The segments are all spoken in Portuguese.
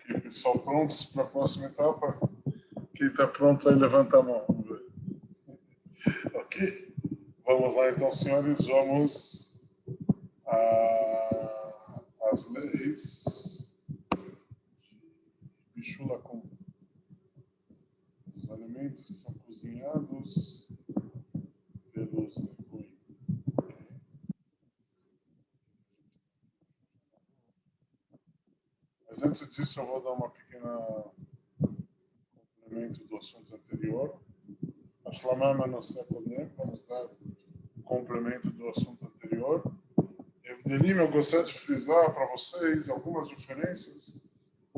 Ok, pessoal, prontos para a próxima etapa? Quem está pronto aí, levanta a mão. Vamos ver. Ok. Vamos lá, então, senhores. Vamos às leis de Bishul HaKum. Os alimentos que são cozinhados pelos Goim. Mas antes disso, eu vou dar uma pequena complemento do assunto anterior. Ashlamama no Sekodem, vamos dar um complemento do assunto anterior. Evdelim, eu gostaria de frisar para vocês algumas diferenças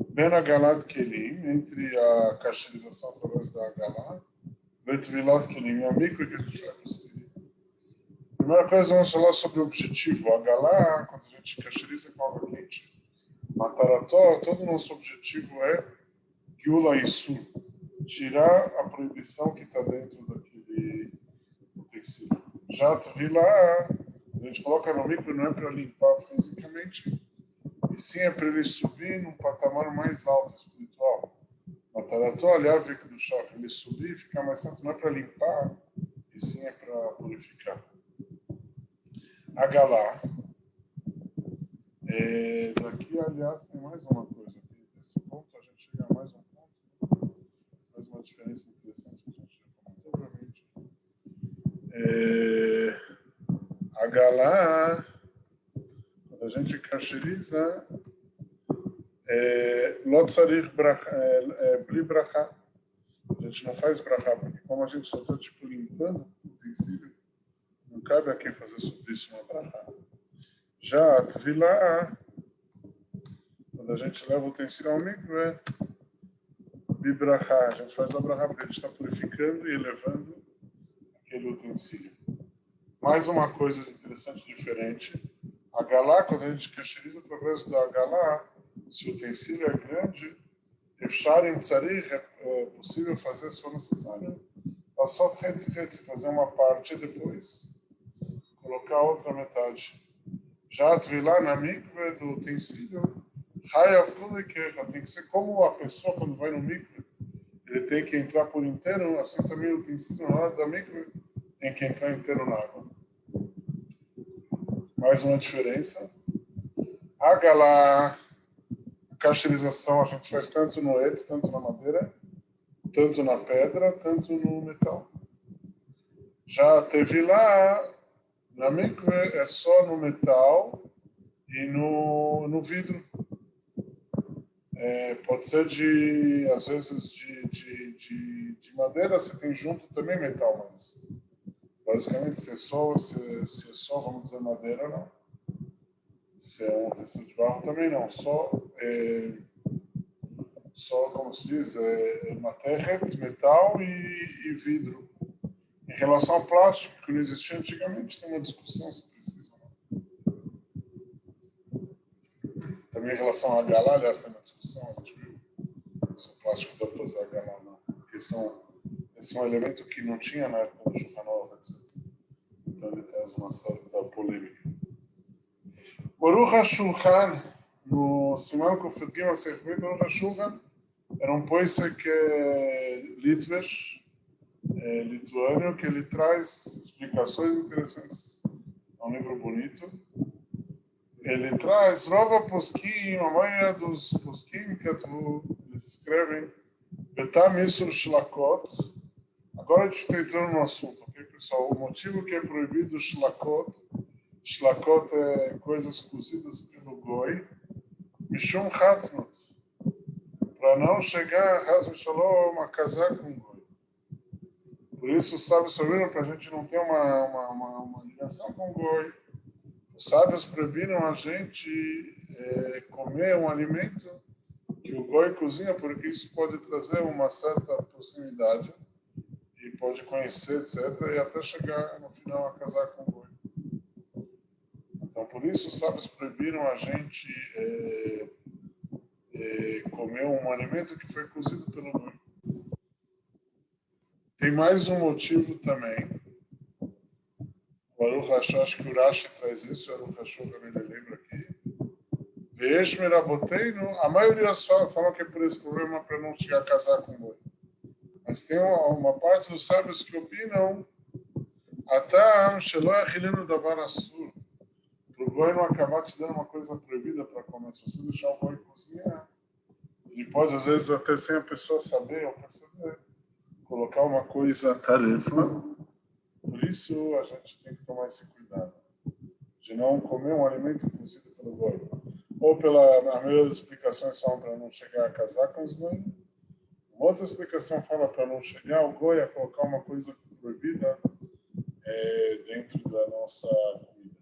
bem na Galat Kelim, entre a cacherização através da Galá, Vetvilat Kelim e a micro que a gente vai conseguir. Primeira coisa, vamos falar sobre o objetivo. A Galá, quando a gente cacheriza com água quente, Matarató, todo o nosso objetivo é Gyula Isur, tirar a proibição que está dentro daquele utensílio. Já Tvilá, a gente coloca no micro não é para limpar fisicamente, e sim é para ele subir num patamar mais alto, espiritual. Matarató, aliás, vê que do chá, para ele subir e ficar mais santo, não é para limpar, e sim é para purificar. A Galá. Daqui, aliás, tem mais uma coisa. Nesse ponto, a gente chega a mais um ponto, mais uma diferença interessante que a gente já comentou, obviamente. A Galá, quando a gente cacheriza, Lot Tzarich Bli Brachá. A gente não faz brachá, porque como a gente só está tipo, limpando o utensílio, não cabe a quem fazer sobre isso uma brachá. Já a Tvilá, quando a gente leva o utensílio ao micro, é Bibrachá. A gente faz a brachá porque a gente está purificando e elevando aquele utensílio. Mais uma coisa interessante, diferente. A Galá, quando a gente cacheriza através da Galá, se o utensílio é grande, Efsharim Tzarich, é possível fazer, se for necessário, só fazer uma parte e depois colocar a outra metade. Já a Tvilá na mikve do utensílio, Hayav Kulikecha, tem que ser como a pessoa quando vai no mikve, ele tem que entrar por inteiro, assim também o utensílio na hora da mikve tem que entrar inteiro na água. Mais uma diferença. A Galá, a cacherização a gente faz tanto no etz, tanto na madeira, tanto na pedra, tanto no metal. Já a Tevilá, na mikve, é só no metal e no vidro. Pode ser às vezes de madeira, você tem junto também metal, mas basicamente se é só, vamos dizer, madeira, não. Se é um tecido de barro, também não. Só, como se diz, matéria, metal e vidro. Em relação ao plástico, que não existia antigamente, tem uma discussão se precisa ou não. Também em relação à Galá, aliás, tem uma discussão, a gente viu se o plástico dá para fazer a Galá ou não. Porque esse é um elemento que não tinha na época do Shulchan Aruch, etc. Então ele traz uma certa polêmica. Baruch HaShulchan, no Siman Kuf Gimel Seif Bet, Baruch HaShulchan, era um poisek lituano, que ele traz explicações interessantes. É um livro bonito. Ele traz Rova Poskim, a maioria dos Poskim que eles escrevem Betam Isur Shlakot. Agora a gente está entrando no assunto, ok, pessoal? O motivo que é proibido Shlakot é coisas cozidas pelo Goi, Mishum Chatnut, para não chegar, Hasbe Shalom, a casar com o Goi. Por isso, os sábios proibiram para a gente não ter uma ligação com o Goi. Os sábios proibiram a gente comer um alimento que o Goi cozinha, porque isso pode trazer uma certa proximidade e pode conhecer, etc., e até chegar no final a casar com o Goi. Então, por isso, os sábios proibiram a gente comer um alimento que foi cozido pelo Goi. Tem mais um motivo também. O Aruch Hashanah, acho que o Rashi traz isso, o Aruch Hashanah também lembra aqui. Beijo, Miraboteino. A maioria fala que é por esse problema para não chegar a casar com o goi. Mas tem uma parte dos sábios que opinam Atam Shelo Yachilenu Davar Asur. Para o goi não acabar te dando uma coisa proibida para comer. Se você deixar o goi cozinhar, ele pode, às vezes, até sem a pessoa saber ou perceber, colocar uma coisa tarefa. Por isso, a gente tem que tomar esse cuidado de não comer um alimento cozido pelo goi. Ou a maioria das explicações falam para não chegar a casar com os goi. Uma outra explicação fala para não chegar o goi a colocar uma coisa proibida dentro da nossa comida.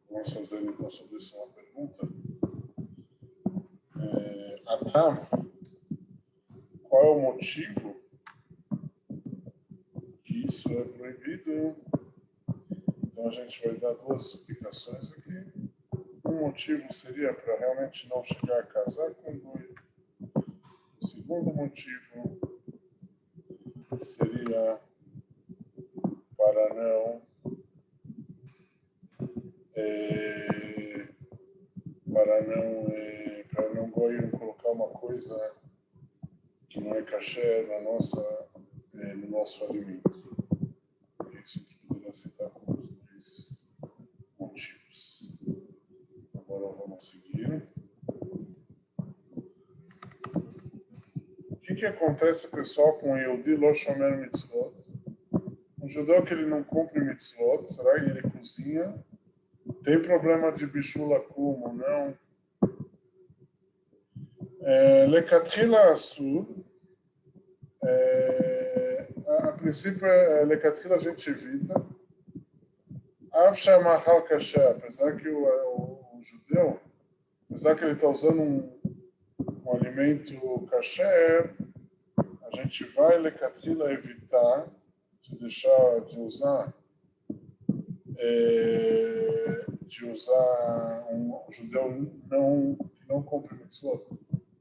Vamos fazer então sobre isso uma pergunta. Atam, qual é o motivo que isso é proibido? Então a gente vai dar duas explicações aqui. Um motivo seria para realmente não chegar a casar com o goi. O segundo motivo seria para não goi colocar uma coisa que não é kasher no nosso alimento. Isso a gente poderia citar como os dois motivos. Agora vamos seguir. O que acontece, pessoal, com o Yehudi Lo Shomer Mitzvot? Um judeu que ele não cumpre mitzvot, será que ele cozinha? Tem problema de bichula como não? Lecatchila Asur. A princípio, Lecatchila a gente evita. Avsha Mahal Kasher, apesar que o judeu, apesar que ele está usando um alimento kasher, a gente vai Lecatchila evitar de usar um judeu que não cumpre mitzvot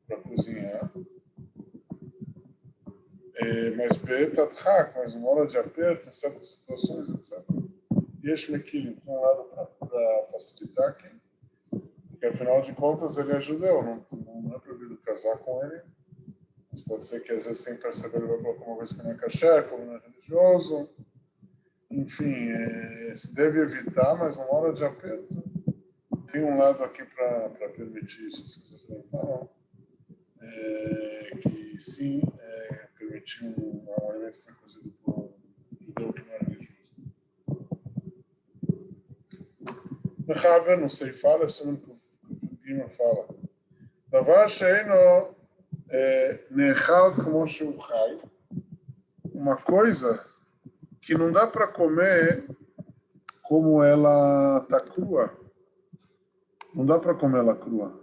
para cozinhar. Mas mas uma hora de aperto, em certas situações, etc. Yesh Mekilim, tem um lado para facilitar aqui, porque afinal de contas ele é judeu, não é proibido casar com ele, mas pode ser que às vezes sem perceber ele vai colocar uma coisa que não é kasher, como não é religioso. Enfim, se deve evitar, mas numa hora de aperto, tem um lado aqui para permitir isso, se você falar, que sim, permitir um alimento que foi cozido por um judeu que não é religioso. Mechaber, não sei, fala, segundo que o Guima fala. Davar sheino nechal como sheu chai, uma coisa que não dá para comer como ela está crua. Não dá para comer ela crua.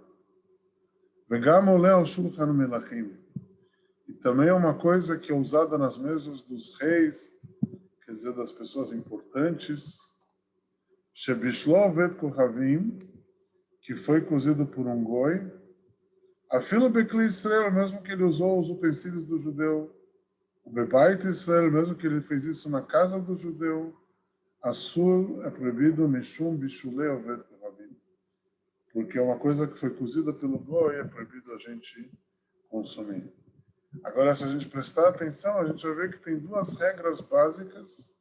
Vegam olé al shulchan melachim. E também é uma coisa que é usada nas mesas dos reis, quer dizer, das pessoas importantes. Shebishlo vet kohavim, que foi cozido por um goi. Afilo bekli Israel, mesmo que ele usou os utensílios do judeu. O bebait Israel, mesmo que ele fez isso na casa do judeu. Assur é proibido mishum bishulei ovet kohavim. Porque é uma coisa que foi cozida pelo goi, é proibido a gente consumir. Agora, se a gente prestar atenção, a gente vai ver que tem duas regras básicas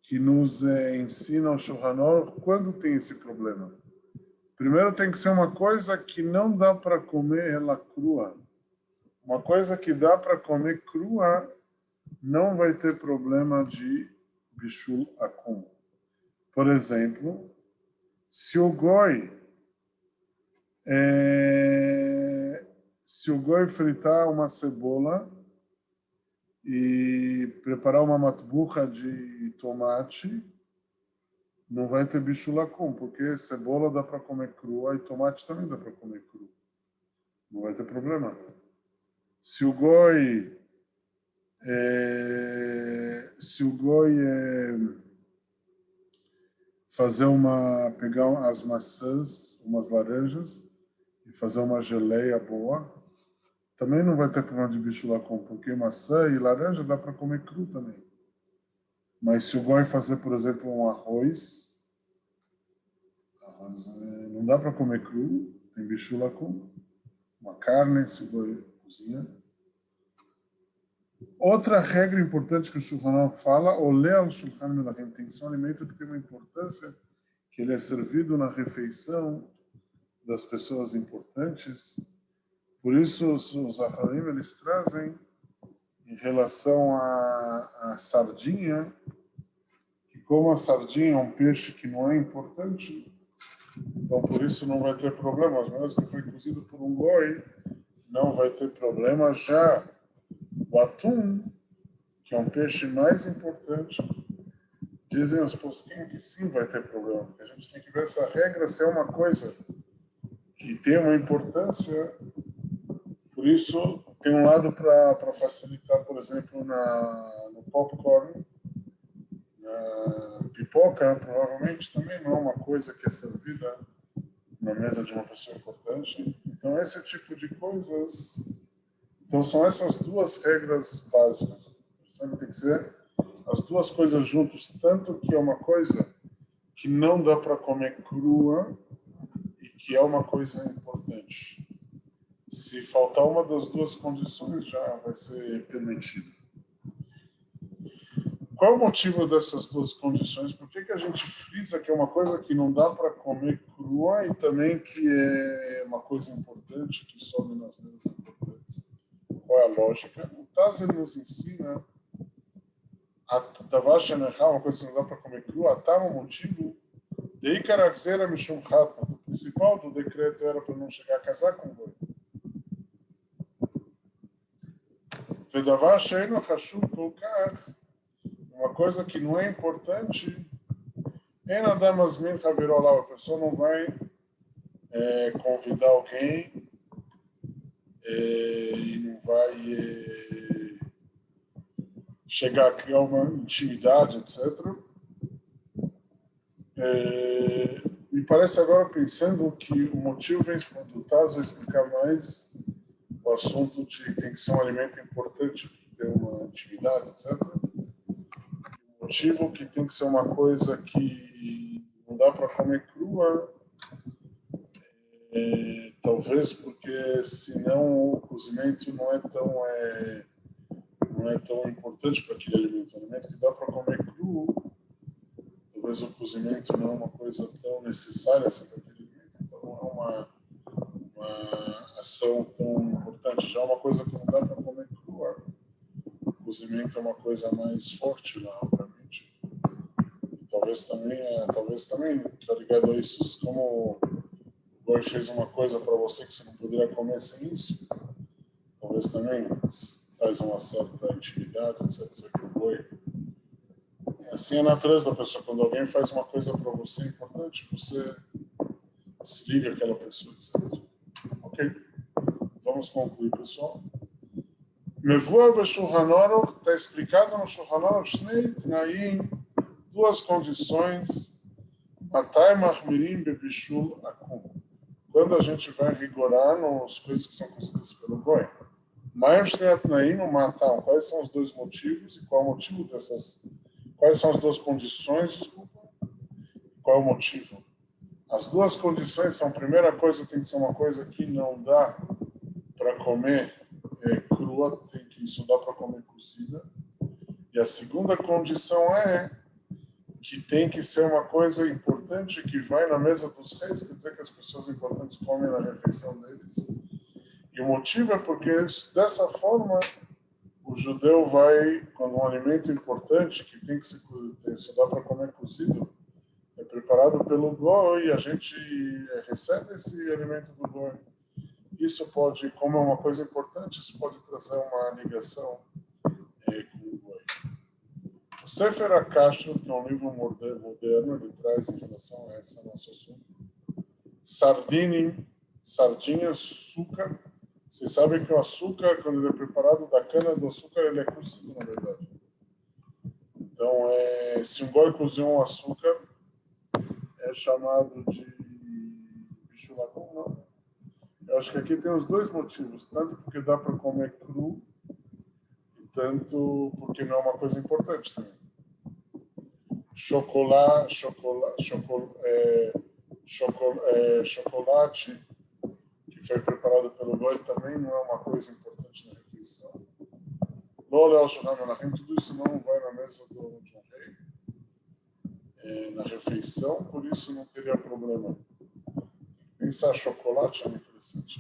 que nos ensinam o Shulchan Aruch quando tem esse problema. Primeiro, tem que ser uma coisa que não dá para comer ela crua. Uma coisa que dá para comer crua não vai ter problema de bishul akum. Por exemplo, se o goi fritar uma cebola e preparar uma matbucha de tomate, não vai ter bishul akum, porque cebola dá para comer crua e tomate também dá para comer cru. Não vai ter problema. Se o goi pegar as maçãs, umas laranjas e fazer uma geleia boa, também não vai ter problema de bishul akum, porque maçã e laranja dá para comer cru também. Mas se o goi fazer, por exemplo, um arroz mas não dá para comer cru, tem bicho lá com uma carne, se cozinha. Outra regra importante que o Shulchan Aruch fala, olé al Shulchan Melachim, tem que ser um alimento que tem uma importância, que ele é servido na refeição das pessoas importantes. Por isso, os Acharim, eles trazem, em relação à sardinha, que como a sardinha é um peixe que não é importante, então por isso não vai ter problema. As mesmas que foi cozido por um goi, não vai ter problema. Já o atum, que é um peixe mais importante, dizem os posquim que sim vai ter problema. Porque a gente tem que ver essa regra se é uma coisa que tem uma importância. Por isso, tem um lado para facilitar, por exemplo, no popcorn, na pipoca, provavelmente também não é uma coisa que é servida na mesa de uma pessoa importante. Então, esse tipo de coisas. Então, são essas duas regras básicas. Sabe? Tem que ser as duas coisas juntas, tanto que é uma coisa que não dá para comer crua e que é uma coisa importante. Se faltar uma das duas condições, já vai ser permitido. Qual é o motivo dessas duas condições? Por que a gente frisa que é uma coisa que não dá para comer crua e também que é uma coisa importante, que sobe nas mesas importantes? Qual é a lógica? O Taz nos ensina a Tavash Enechá, uma coisa que não dá para comer crua, até o motivo de Ikaraxera Mishum Chata. O principal do decreto era para não chegar a casar com o boi. Vedavar Sheino Hashub Kolkach, uma coisa que não é importante, a pessoa não vai convidar alguém e não vai chegar a criar uma intimidade, etc. Me parece agora pensando que o motivo vem quando o Taz vai explicar mais o assunto de tem que ser um alimento importante, que tem uma intimidade, etc. O motivo que tem que ser uma coisa que não dá para comer crua, talvez porque senão o cozimento não é tão importante para aquele alimento. O alimento que dá para comer cru, talvez o cozimento não é uma coisa tão necessária assim para aquele alimento, então não é uma ação tão importante. Já uma coisa que não dá para comer crua, o cozimento é uma coisa mais forte lá, obviamente. E talvez também está ligado a isso, como o boi fez uma coisa para você que você não poderia comer sem isso, talvez também traz uma certa intimidade, etc. Que o boi. Assim é a natureza da pessoa. Quando alguém faz uma coisa para você importante, você se liga àquela pessoa, etc. Ok? Vamos concluir, pessoal. Mevoa Beshulchan Aruch, está explicado no Shulchan Aruch, Shnei Tnaim, duas condições, Matai Machmirim Bebishul Akum. Quando a gente vai rigorar nas coisas que são consideradas pelo Goi. Maior Shnei Tnaim, no Matam, quais são os dois motivos e qual é o motivo dessas. Quais são as duas condições, desculpa? Qual é o motivo? As duas condições são, a primeira coisa tem que ser uma coisa que não dá para comer crua, tem que isso dá para comer cozida. E a segunda condição é que tem que ser uma coisa importante que vai na mesa dos reis, quer dizer que as pessoas importantes comem na refeição deles. E o motivo é porque dessa forma o judeu vai, quando um alimento importante que tem que só dá para comer cozido, é preparado pelo goi e a gente recebe esse alimento do goi. Isso pode, como é uma coisa importante, isso pode trazer uma ligação com o goi. O Sefer HaKashrut, que é um livro moderno, ele traz em relação a esse nosso assunto. Sardinha, açúcar. Vocês sabem que o açúcar, quando ele é preparado da cana do açúcar, ele é cozido, na verdade. Então, se um goi cozinhou um açúcar, é chamado de bichulacum, não. Eu acho que aqui tem os dois motivos, tanto porque dá para comer cru, e tanto porque não é uma coisa importante chocolate que foi preparado pelo goi também não é uma coisa importante na refeição. Tudo isso não vai na mesa de um rei, na refeição, por isso não teria problema. Pensar chocolate é interessante.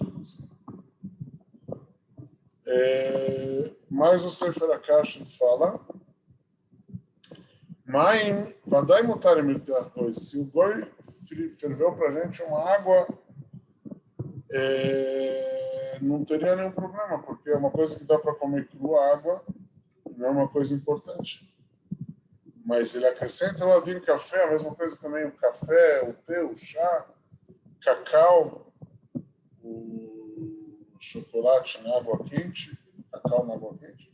Mas o Sefer HaKashut fala Maim, vadai mutar emirteach goi. Se o goi ferveu para a gente uma água, não teria nenhum problema, porque é uma coisa que dá para comer crua, água, não é uma coisa importante. Mas ele acrescenta o adin café, a mesma coisa também, o café, o tê, o chá, cacau, o chocolate na água quente, cacau na água quente.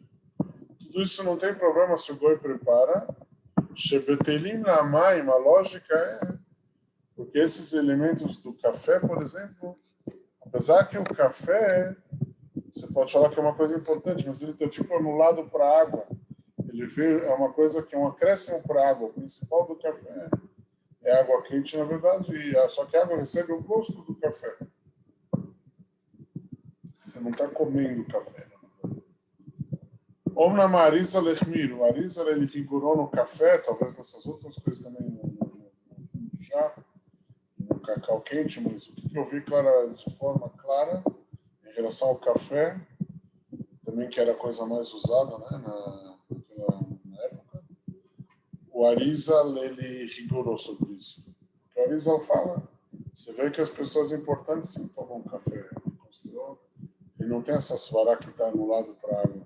Tudo isso não tem problema se o goi prepara. Shebetelim na maim, a lógica é porque esses elementos do café, por exemplo, apesar que o café, você pode falar que é uma coisa importante, mas ele está tipo anulado para a água. Ele vê, é uma coisa que é um acréscimo para a água. O principal do café é água quente, na verdade, só que a água recebe o gosto do café. Você não está comendo café. Omna Marisa Lechmiro. Marisa ele rigorou no café, talvez nessas outras coisas também no chá, no cacau quente, mas o que eu vi de forma clara em relação ao café, também que era a coisa mais usada, né, na época, o Arizal ele rigorou sobre isso. O Arizal fala, você vê que as pessoas importantes sim tomam café, ele não tem essa svará que está anulado para a água.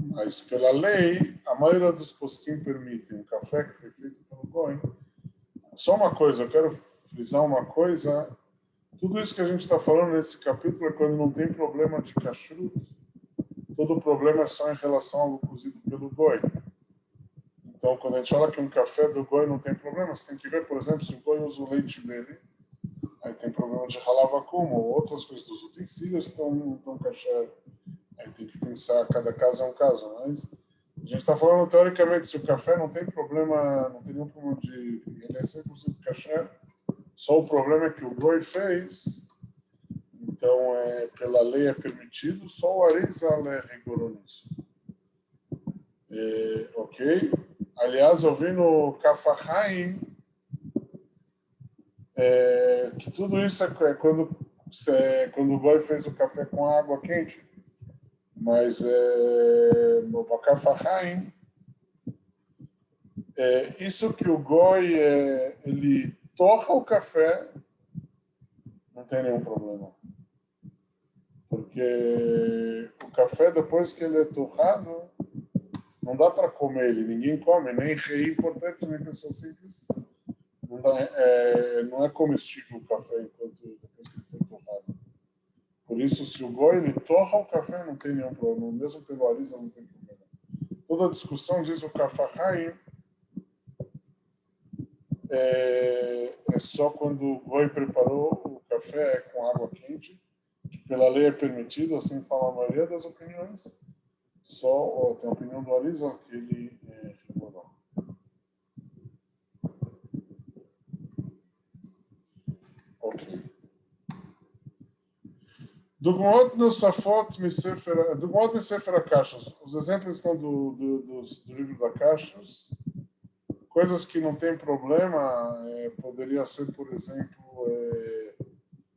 Mas, pela lei, a maioria dos posquim permitem um café que foi feito pelo goi. Só uma coisa, eu quero frisar uma coisa. Tudo isso que a gente está falando nesse capítulo é quando não tem problema de kashrut. Todo o problema é só em relação ao cozido pelo goi. Então, quando a gente fala que um café do goi não tem problema, você tem que ver, por exemplo, se o goi usa o leite dele, aí tem problema de halavakum, ou outras coisas dos utensílios estão kasher. Aí tem que pensar, cada caso é um caso, mas a gente está falando teoricamente se o café não tem problema, não tem nenhum problema de ele é 100% kasher, só o problema é que o goi fez, então pela lei é permitido, só o Arizal rigorou nisso. Ok? Aliás, eu vi no Kafahaim que tudo isso é quando o goi fez o café com água quente. Mas no Bakafahaim, isso que o goi ele torra o café, não tem nenhum problema. Porque o café, depois que ele é torrado, não dá para comer ele, ninguém come, nem rei importante, nem pessoa simples. Não é comestível o café depois que ele foi torrado. Por isso, se o goi ele torra o café, não tem nenhum problema. Mesmo pelo Arizal, não tem problema. Toda a discussão, diz o Kafahaim, é só quando o goi preparou o café com água quente, que pela lei é permitido, assim fala a maioria das opiniões. Só tem a opinião do Arizal que ele rigorou. Ok. Dugmot no Safot Misefer HaKashus. Os exemplos estão do livro da Kashus. Coisas que não tem problema, poderia ser, por exemplo,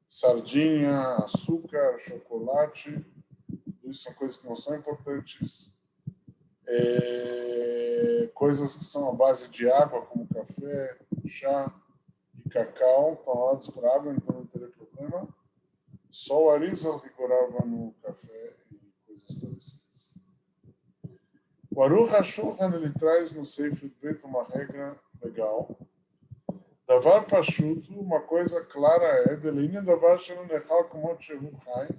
sardinha, açúcar, chocolate. Isso são coisas que não são importantes. Coisas que são à base de água, como café, chá e cacau, estão lados para água, então não teria problema. Só o Arizal rigorava no café e coisas parecidas. O Aruch HaShulchan ele traz no Sefer Beit uma regra legal. Davar Pashut, uma coisa clara é Delina Davar Shelo Nechal Komot Shehu Chai,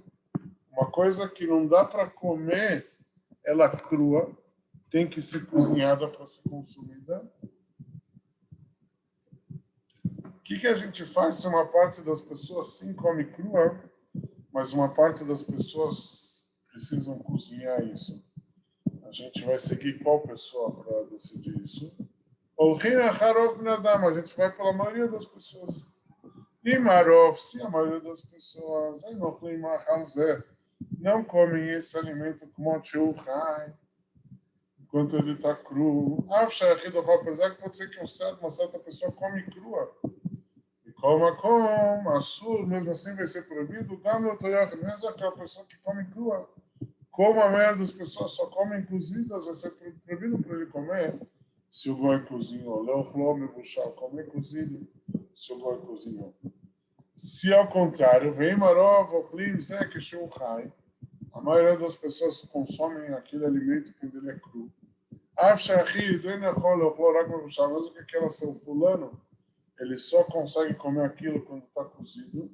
uma coisa que não dá para comer ela crua, tem que ser cozinhada para ser consumida. O que a gente faz se uma parte das pessoas sim come crua, mas uma parte das pessoas precisam cozinhar isso? A gente vai seguir qual pessoa para decidir isso? A gente vai pela maioria das pessoas. Imarov, se a maioria das pessoas não comem esse alimento como churrai, enquanto ele está cru. Apesar que pode ser que uma certa pessoa come crua. E como assur, mesmo assim vai ser proibido. Mesmo aquela pessoa que come crua. Como a maioria das pessoas só comem cozidas, vai ser proibido para ele comer se o goi cozinhou. Comer cozido se o goi cozinhou. Se ao contrário, vem marov, ochlim, zek, shulchai, a maioria das pessoas consomem aquele alimento quando ele é cru. Mesmo que aquela seu fulano, ele só consegue comer aquilo quando está cozido.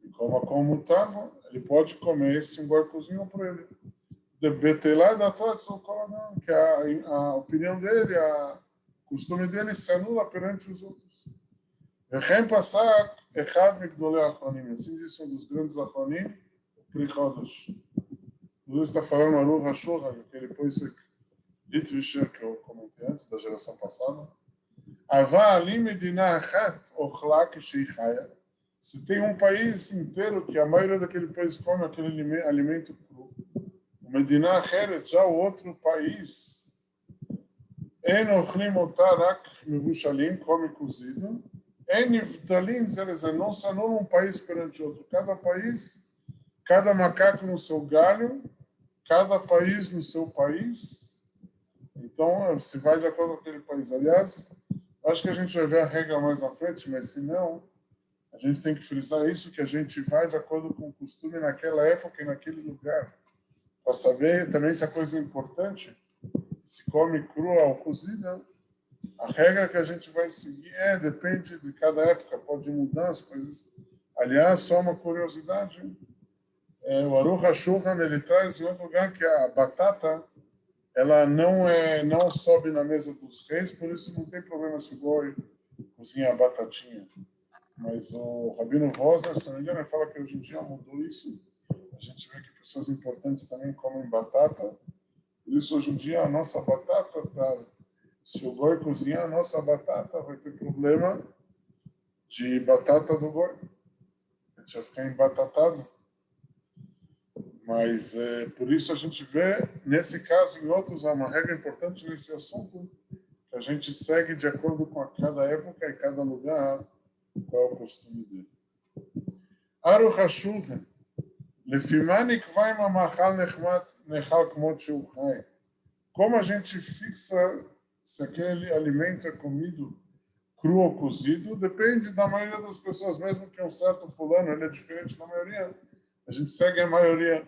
E como tá, ele pode comer esse goi cozinhou para ele. De betelá da que a opinião dele, a costume dele se anula perante os outros. Rechem Passak, Echad Migdolei Achronim. Assim diz um dos grandes Achronim, o Pri Chodesh. Tudo isso está falando Aruch HaShulchan, aquele poisek Litvisher que eu comentei antes, da geração passada. Ava Ali Medina Achat, Ochla Kisheichaya. Se tem um país inteiro que a maioria daquele país come aquele alimento cru, o Medina Acheret, já o outro país, En Ochlim Otarak Mevushalim, come cozido, não se anula um país perante outro. Cada país, cada macaco no seu galho, cada país no seu país. Então, se vai de acordo com aquele país. Aliás, acho que a gente vai ver a regra mais à frente, mas se não, a gente tem que frisar isso, que a gente vai de acordo com o costume naquela época e naquele lugar. Para saber também se a coisa é importante, se come crua ou cozida, a regra que a gente vai seguir depende de cada época, pode mudar as coisas. Aliás, só uma curiosidade, o Aruch HaShulchan, ele traz em outro lugar que a batata, ela não sobe na mesa dos reis, por isso não tem problema se o goi cozinha a batatinha. Mas o Rabino Vosner, se não me engano, fala que hoje em dia mudou isso. A gente vê que pessoas importantes também comem batata. Por isso, hoje em dia, a nossa batata está... Se o goi cozinhar a nossa batata, vai ter problema de batata do goi. A gente vai ficar embatatado. Mas, por isso, a gente vê, nesse caso e em outros, há uma regra importante nesse assunto, que a gente segue de acordo com cada época e cada lugar, qual é o costume dele. Aruch HaShulchan. Lefimani kvaim amachal nechal kmot sheu chai. Como a gente fixa se aquele alimento é comido cru ou cozido, depende da maioria das pessoas, mesmo que um certo fulano ele é diferente da maioria, a gente segue a maioria.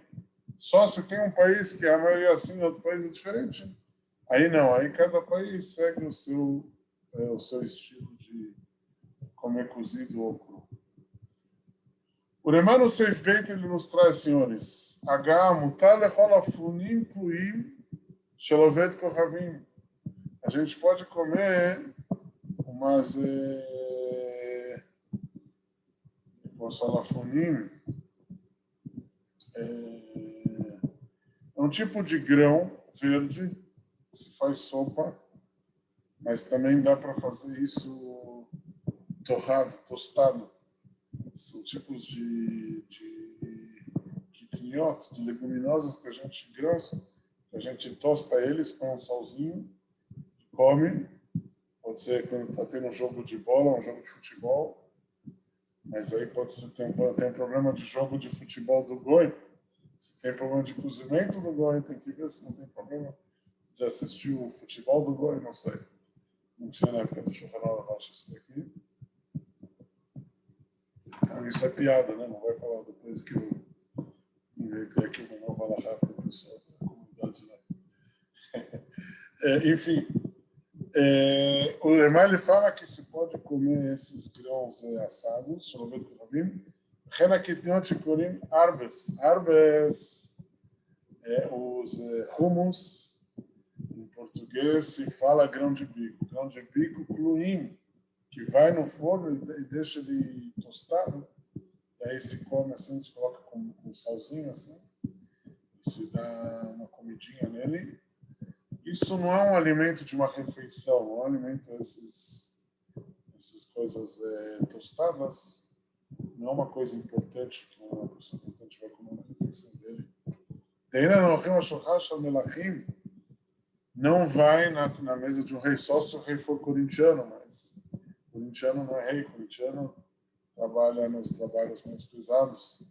Só se tem um país que a maioria é assim, outro país é diferente, aí não, aí cada país segue o seu estilo de comer cozido ou cru. O Remano Seif Beit, ele nos traz, senhores, H, mutar lechol afunim pluim shelovet kochavim. A gente pode comer umas posso falar funim, é um tipo de grão verde, se faz sopa, mas também dá para fazer isso torrado, tostado. São tipos de quitniot, de leguminosas que a gente grãos, que a gente tosta eles, põe um salzinho, come. Pode ser quando está tendo um jogo de bola, um jogo de futebol, mas aí pode ser tem um problema de jogo de futebol do goi. Se tem problema de cozimento do goi, tem que ver se não tem problema de assistir o futebol do goi, não sei. Não tinha na época do Shulchan Aruch isso daqui. Então, isso é piada, né? Não vai falar depois que eu inventei aqui uma nova alahá para o pessoal da comunidade lá. Enfim, o Lemar ele fala que se pode comer esses grãos assados, shalovet kochavim, arbes. Arbes, os hummus, em português se fala grão de bico. Grão de bico cluim, que vai no forno e deixa ele tostado, e aí se come assim, se coloca com salzinho assim, e se dá uma comidinha nele. Isso não é um alimento de uma refeição, não é um alimento esses essas coisas tostadas, não é uma coisa importante que uma pessoa importante vai comer na refeição dele. Não vai na mesa de um rei, só se o rei for corintiano, mas corintiano não é rei, corintiano trabalha nos trabalhos mais pesados.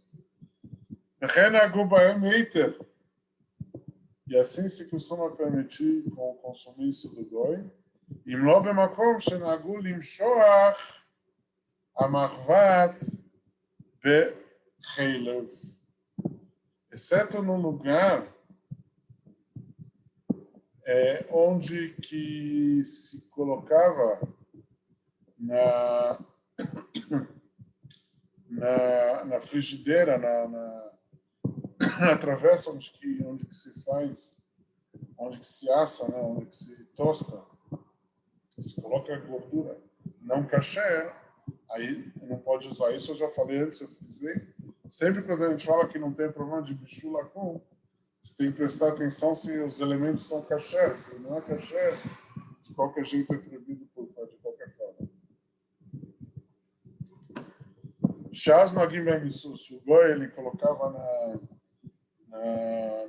E assim se costuma permitir consumir isso do goi. אם לא במקום שנהגו למשוח המחבת בחלב. Exceto num lugar onde que se colocava na frigideira, na travessa onde que se faz, onde que se assa, né, onde que se tosta, se coloca gordura não kasher, aí não pode usar. Isso eu já falei antes, eu frisei. Sempre quando a gente fala que não tem problema de bichul lakum, você tem que prestar atenção se os elementos são kasher. Se não é kasher, de qualquer jeito é proibido de qualquer forma. Shaz Nagim Bemisu, se o goi ele colocava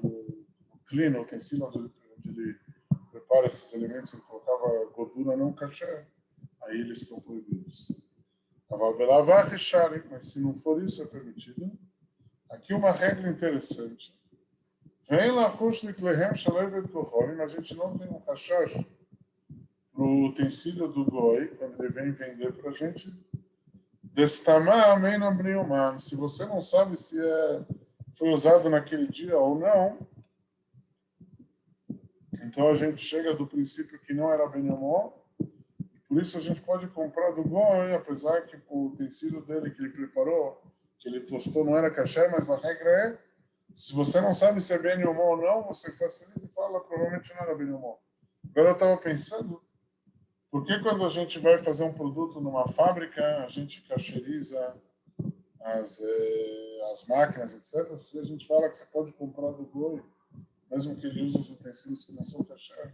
no clino, o utensílio onde ele prepara esses elementos, ele colocava gordura não kasher, aí eles estão proibidos. Mas se não for isso, é permitido. Aqui uma regra interessante. A gente não tem um rashash para o utensílio do goi, quando ele vem vender para a gente. Se você não sabe se foi usado naquele dia ou não, então a gente chega do princípio que não era benhomó. Por isso a gente pode comprar do goi, apesar que o utensílio dele que ele preparou, que ele tostou, não era kasher, mas a regra é, se você não sabe se é benhomó ou não, você facilita e fala, provavelmente não era benhomó. Agora eu estava pensando, por que quando a gente vai fazer um produto numa fábrica, a gente kasheriza as máquinas, etc., se a gente fala que você pode comprar do goi, mesmo que ele use os utensílios que não são kasher.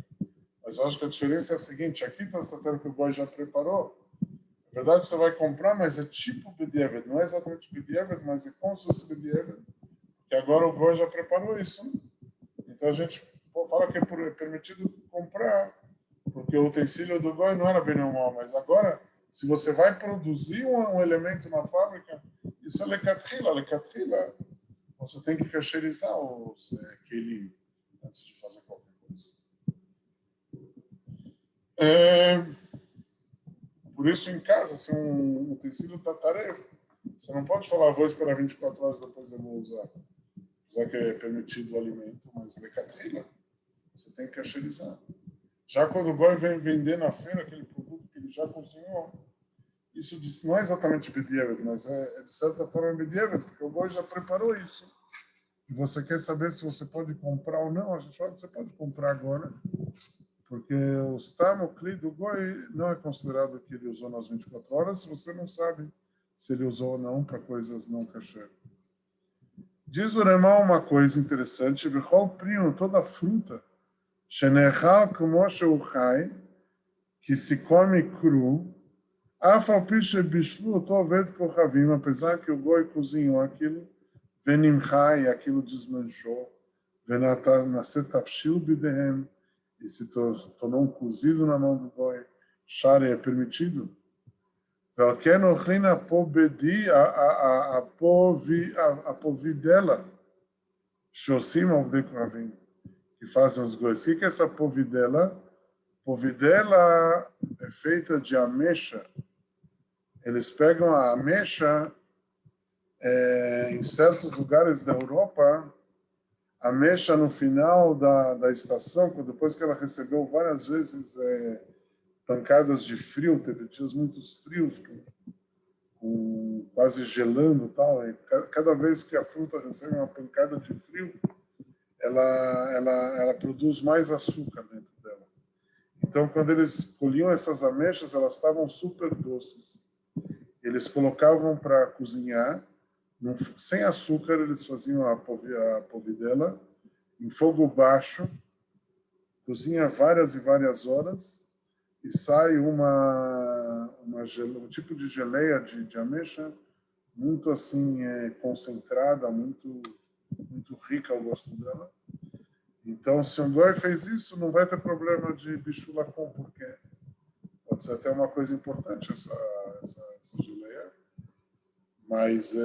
Mas eu acho que a diferença é a seguinte, aqui está tratando que o goi já preparou. Na verdade, você vai comprar, mas é tipo bedieved. Não é exatamente bedieved, mas é como se fosse bedieved. Porque agora o goi já preparou isso. Então a gente fala que é permitido comprar, porque o utensílio do goi não era bem normal. Mas agora, se você vai produzir um elemento na fábrica, isso é lecatrila. Lecatrila, você tem que kasherizar os kelim antes de fazer qualquer coisa. Por isso, em casa, se um utensílio está tarefa, você não pode falar, vou esperar 24 horas, depois eu vou usar. Apesar que é permitido o alimento, mas lecatrila, você tem que kasherizar. Já quando o goi vem vender na feira aquele produto que ele já cozinhou, isso não é exatamente bedieved, mas é de certa forma bedieved, porque o goi já preparou isso. E você quer saber se você pode comprar ou não, a gente fala que você pode comprar agora, porque o stam, o kli do goi, não é considerado que ele usou nas 24 horas, se você não sabe se ele usou ou não para coisas não kasher. Diz o Remá uma coisa interessante, v'chol primo, toda fruta, shenechal como sheuchai, que se come cru, afal piche bishlu, tovet kochavim, apesar que o goi cozinhou aquilo, venimchai, aquilo desmanchou, venasset tafshil bidehem, e se tornou um cozido na mão do goi, shari é permitido. Velken ochlin apobedi, a povidela, shosim avdei kravim, que fazem os gois. O que é essa povidela? Povidela é feita de ameixa. Eles pegam a ameixa em certos lugares da Europa, a ameixa no final da estação, depois que ela recebeu várias vezes pancadas de frio, teve dias muito frios, quase gelando e tal, e cada vez que a fruta recebe uma pancada de frio, ela produz mais açúcar dentro dela. Então, quando eles colhiam essas ameixas, elas estavam super doces. Eles colocavam para cozinhar, sem açúcar, eles faziam a povidela em fogo baixo, cozinha várias e várias horas, e sai um tipo de geleia de ameixa muito assim concentrada, muito rica ao gosto dela. Então, se um goi fez isso, não vai ter problema de bicho lacom, porque pode ser até uma coisa importante essa geleia. Mas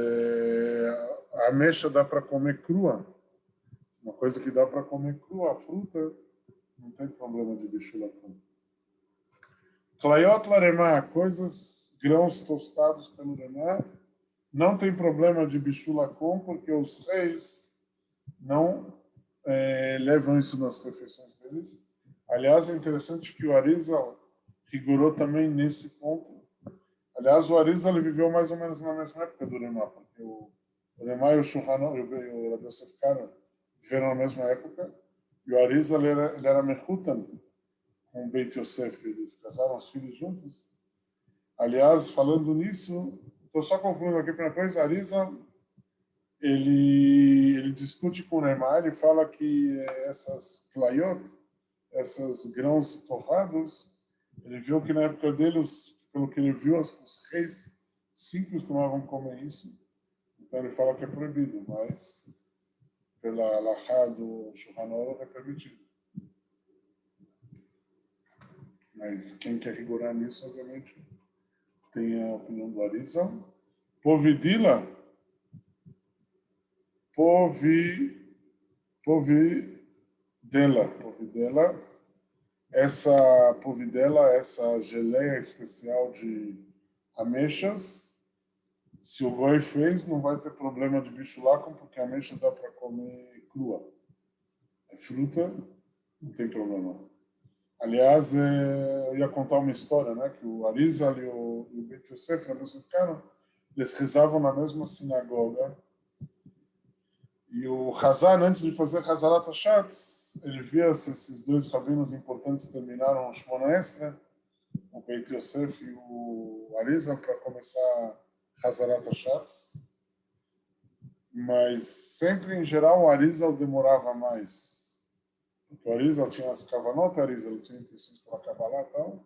a ameixa dá para comer crua. Uma coisa que dá para comer crua, a fruta, não tem problema de bicho lacom. Clayot laremá, grãos tostados pelo remá, não tem problema de bicho lacom, porque os reis não levam isso nas refeições deles. Aliás, é interessante que o Arizal rigorou também nesse ponto. Aliás, o Arizal viveu mais ou menos na mesma época do Remá, porque o Remá e o Shulchan e o Rabi Yosef Karo viveram na mesma época, e o Arizal ele era Mechutan com o Beit Yosef, eles casaram os filhos juntos. Aliás, falando nisso, estou só concluindo aqui a primeira coisa, Arizal ele discute com o Neymar, ele fala que essas clayot, esses grãos torrados, ele viu que na época dele, pelo que ele viu, os reis sim costumavam comer isso. Então ele fala que é proibido, mas pela halachá do Shulchan Aruch é permitido. Mas quem quer rigorar nisso, obviamente, tem a opinião do Arizal. Povidila, povidela, essa geleia especial de ameixas, se o goi fez, não vai ter problema de bicho lacom, porque a ameixa dá para comer crua. É fruta, não tem problema. Aliás, eu ia contar uma história, né, que o Arizal e o Beit Yosef, eles rezavam na mesma sinagoga. E o Hazan, antes de fazer Hazarat Hashatz, ele via se esses dois rabinos importantes terminaram o Shmona Esra, o Beit Yosef e o Arizal, para começar Hazarat Hashatz. Mas sempre, em geral, o Arizal demorava mais. Porque o Arizal tinha as kavanot, o Arizal tinha intenções para acabar lá e tal.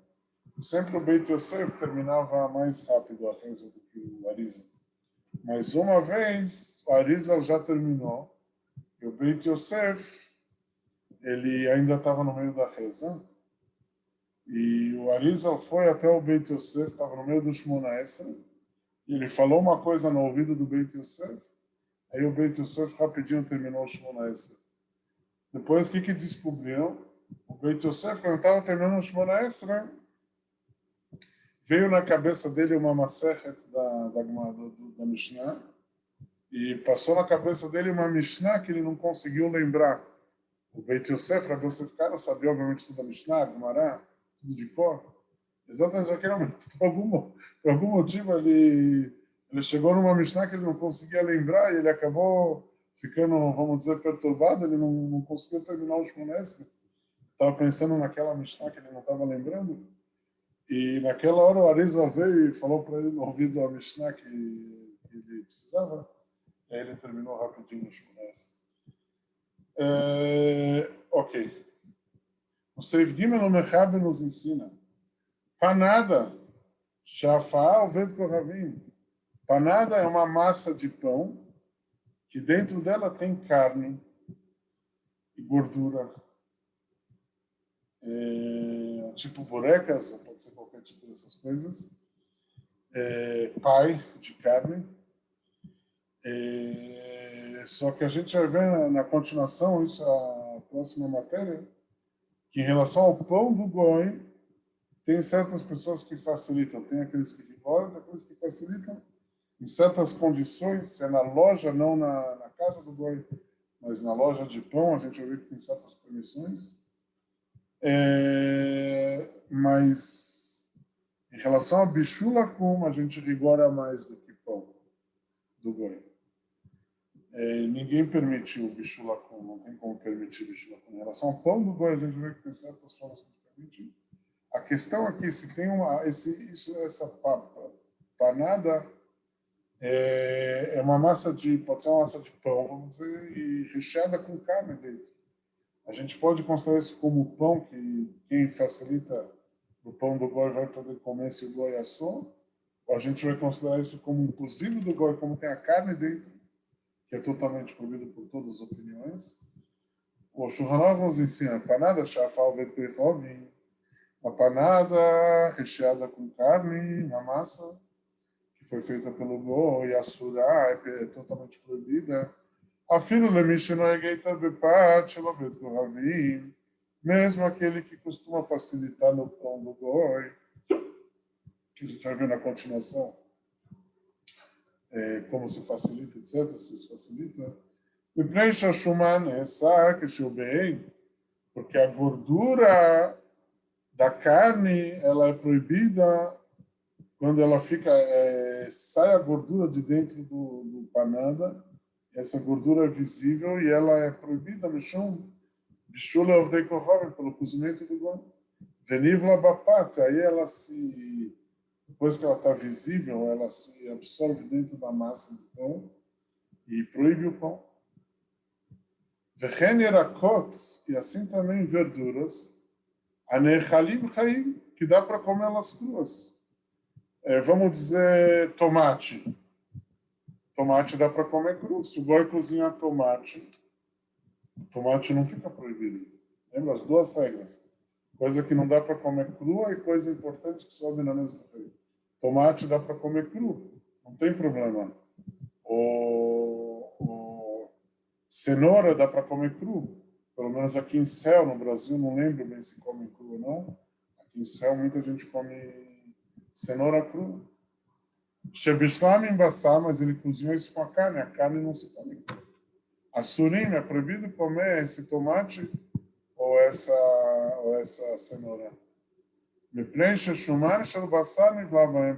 Sempre o Beit Yosef terminava mais rápido a reza do que o Arizal. Mas uma vez, o Arizal já terminou, e o Beit Yosef, ele ainda estava no meio da reza, e o Arizal foi até o Beit Yosef, estava no meio do Shmona Esra, e ele falou uma coisa no ouvido do Beit Yosef, aí o Beit Yosef rapidinho terminou o Shmona Esra. Depois, o que descobriram? O Beit Yosef, quando estava terminando o Shmona Esra, veio na cabeça dele uma Masechet da Mishnah, e passou na cabeça dele uma Mishnah que ele não conseguiu lembrar. O Beit Yosef, Rabi Yosef Karo, sabia obviamente tudo da Mishnah, Gumará, tudo de cor. Exatamente naquele momento. Por algum motivo, ele chegou numa Mishnah que ele não conseguia lembrar e ele acabou ficando, vamos dizer, perturbado. Ele não conseguiu terminar o Shmona Esra. Estava pensando naquela Mishnah que ele não estava lembrando. E naquela hora o Arizal veio e falou para ele no ouvido a Mishnah que ele precisava. E aí ele terminou rapidinho o Shmona Esra. Ok. O Seif Gimel no Mechaber nos ensina. Panada, Shafá, o vento corravim. Panada é uma massa de pão que dentro dela tem carne e gordura. Tipo burecas, ou pode ser qualquer tipo dessas coisas. Pai de carne. Só que a gente vai ver na continuação, isso é a próxima matéria, que em relação ao pão do goi, tem certas pessoas que facilitam, tem aqueles que rigoram, tem aqueles que facilitam em certas condições, se é na loja, não na casa do goi, mas na loja de pão, a gente vai ver que tem certas permissões. Mas em relação a bichula como a gente rigora mais do que pão do goi. Ninguém permitiu o bichula com, não tem como permitir o bichula com. Em relação ao pão do goi, a gente vê que tem certas formas que permitem. A questão aqui, se tem essa panada, é uma massa pode ser uma massa de pão, vamos dizer, e recheada com carne dentro. A gente pode considerar isso como pão, que quem facilita o pão do goi vai poder comer se o goi assou, ou a gente vai considerar isso como um cozido do goi, como tem a carne dentro, que é totalmente proibido por todas as opiniões. O Shulchan Aruch nos ensina panada shafal vet koichovim, uma panada recheada com carne, uma massa que foi feita pelo goi, e a surá é totalmente proibida. Afilo lemishno egeita bepat shelovet kohavim, mesmo aquele que costuma facilitar no pão do goi, que a gente vai ver na continuação, como se facilita, etc., se facilita. Mipnei shashuman essa que porque a gordura da carne ela é proibida quando ela fica sai a gordura de dentro do panada, essa gordura é visível e ela é proibida mishum bishula avdei kohavim, pelo cozimento do goi. Venivla bapat, aí ela se depois que ela está visível, ela se absorve dentro da massa do pão e proíbe o pão. Vechen yerakot, e assim também verduras, anechalim chaim, que dá para comer elas cruas. Vamos dizer tomate. Tomate dá para comer cru. Se o goi cozinhar tomate, o tomate não fica proibido. Lembra as duas regras? Coisa que não dá para comer crua e coisa importante que sobe na mesa do rei. Tomate dá para comer cru, não tem problema. O cenoura dá para comer cru. Pelo menos aqui em Israel, no Brasil, não lembro bem se come cru ou não. Aqui em Israel, muita gente come cenoura crua. Shebishlam embaçar, mas ele cozinhou isso com a carne não se come crua. A surim é proibido comer esse tomate ou essa cenoura.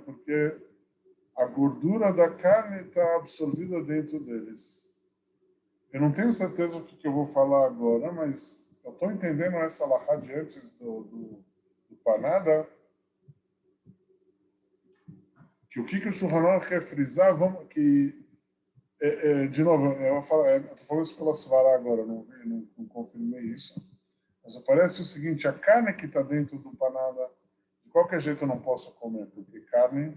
Porque a gordura da carne está absorvida dentro deles. Eu não tenho certeza o que eu vou falar agora, mas eu estou entendendo essa alahá de antes do panada, que o que o Shulchan Aruch quer frisar, de novo, eu estou falando isso pela Svará agora, não confirmei isso, mas parece o seguinte, a carne que está dentro do panada, de qualquer jeito eu não posso comer, porque carne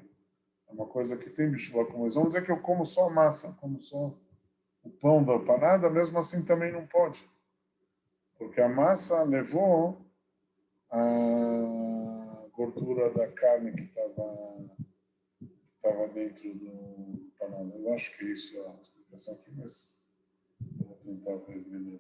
é uma coisa que tem bichula com isso. Vamos dizer que eu como só a massa, como só o pão da panada, mesmo assim também não pode. Porque a massa levou a gordura da carne que estava dentro do panada. Eu acho que isso é a explicação aqui, mas eu vou tentar ver melhor.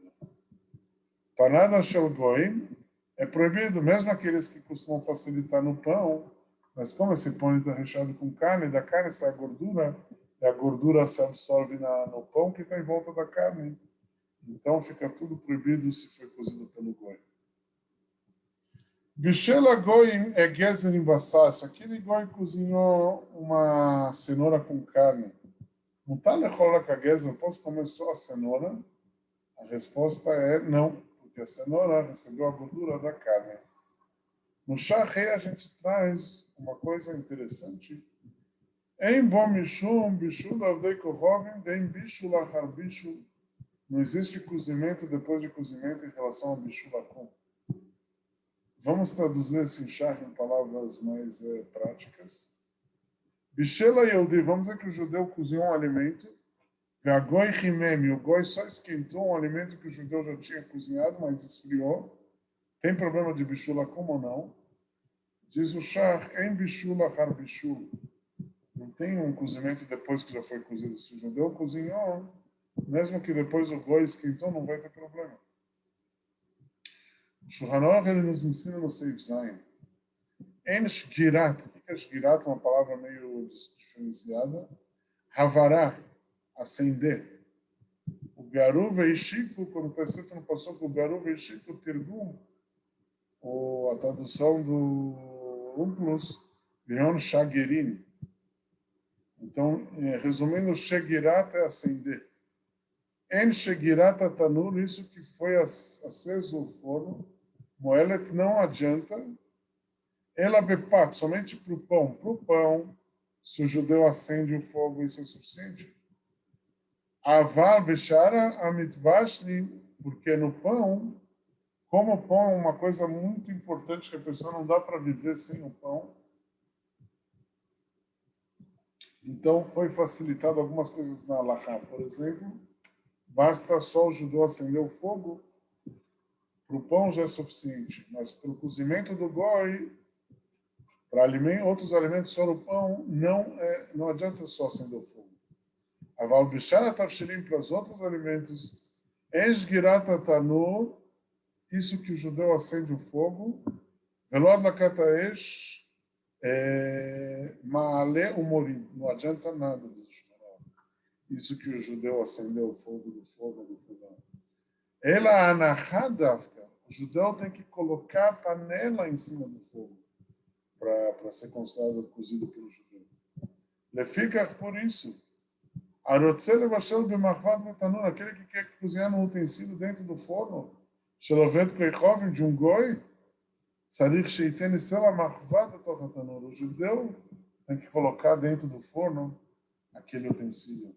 Panada shel goim é proibido, mesmo aqueles que costumam facilitar no pão, mas como esse pão está recheado com carne, da carne sai a gordura, e a gordura se absorve no pão que está em volta da carne. Então fica tudo proibido se foi cozido pelo goi. Bishela goim é gezer em bassar. Se aquele goi cozinhou uma cenoura com carne, não está lechola com a gezer, posso comer só a cenoura? A resposta é não, porque a cenoura recebeu a gordura da carne. No Shahei a gente traz uma coisa interessante. Em bom mishum, bishul avdei kohovim, dem bishul achar bishul. Não existe cozimento depois de cozimento em relação ao bishul akum. Vamos traduzir esse Shah em palavras mais práticas. Bishela Yehudi, vamos dizer que o judeu cozinhou um alimento. Ve'agoi chimem, o goi só esquentou um alimento que o judeu já tinha cozinhado, mas esfriou. Tem problema de bishul akum ou não? Diz o Shah, em bishul achar bishul. Não tem um cozimento depois que já foi cozido. Se o judeu cozinhou, mesmo que depois o goi esquentou, não vai ter problema. O Shulchan Aruch, ele nos ensina no Seif Zayin. En shgirat, o que é shgirat? Uma palavra meio diferenciada. Havará, acender. O Be'aru ve'ishiko, quando está escrito no Passuco, o Be'aru ve'ishiko tirgum, ou a tradução do Unclus, Be'on shagerin. Então, resumindo, shegirat é acender. En shegirat tanur, isso que foi aceso o forno, moelet não adianta. Ela bepat, somente para o pão. Para o pão, se o judeu acende o fogo, isso é suficiente. Avar bechara amitbashli, porque no pão, Como o pão é uma coisa muito importante que a pessoa não dá para viver sem o pão, então foi facilitado algumas coisas na Halachá. Por exemplo, basta só o judeu acender o fogo, para o pão já é suficiente, mas para o cozimento do goi, para outros alimentos fora o pão, não adianta só acender o fogo. Aval bishara tavshilim, para os outros alimentos, esgirat tanur, isso que o judeu acende o fogo, velod lakata esh, maale umorim, não adianta nada disso. Isso que o judeu acendeu o fogo do fogão. Ela anahadavka, o judeu tem que colocar a panela em cima do fogo para ser considerado cozido pelo judeu. Ele fica por isso. Arotzel vashel b'machvat metanur, aquele que quer cozinhar no utensílio dentro do forno, shelovet koichovim, de um goi, tzarich sheiten isel machvat b'toch hatanur. O judeu tem que colocar dentro do forno aquele utensílio.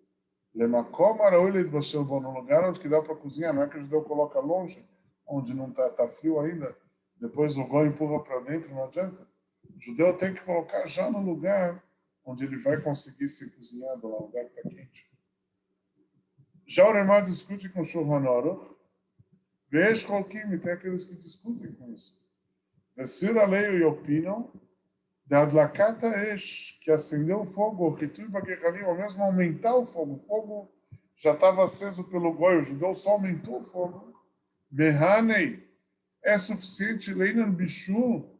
Lemakom araui leitbashel bom, no lugar onde que dá para cozinhar, não é que o judeu coloca longe, onde não tá frio ainda, depois o goi empurra para dentro, não adianta. O judeu tem que colocar já no lugar onde ele vai conseguir ser cozinhado, lá, no lugar que está quente. Já o Remá discute com o Shulchan Aruch, Vesh Holkim, tem aqueles que discutem com isso. Vesfir a lei e opinam, da Adlakata Esh, que acendeu o fogo, o Ritui Baguechalim, ou mesmo aumentar o fogo já estava aceso pelo goi, o judeu só aumentou o fogo. Mehanei, é suficiente, Leinan Bichu,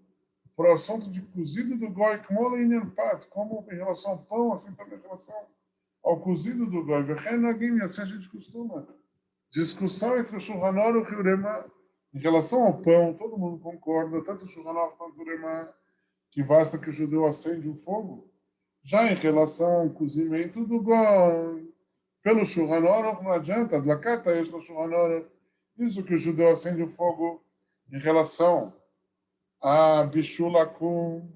para o assunto de cozido do goi, como Leinan Pat, como em relação ao pão, assim também em relação ao cozido do goi. Vechenagim, assim a gente costuma. Discussão entre o Shulchan Aruch e o Remá. Em relação ao pão, todo mundo concorda, tanto o Shulchan Aruch quanto o Remá, que basta que o judeu acende o fogo. Já em relação ao cozimento do goi, pelo Shulchan Aruch não adianta, Adlakata Esh no Shulchan Aruch, isso que o judeu acende o fogo em relação a bichulakum,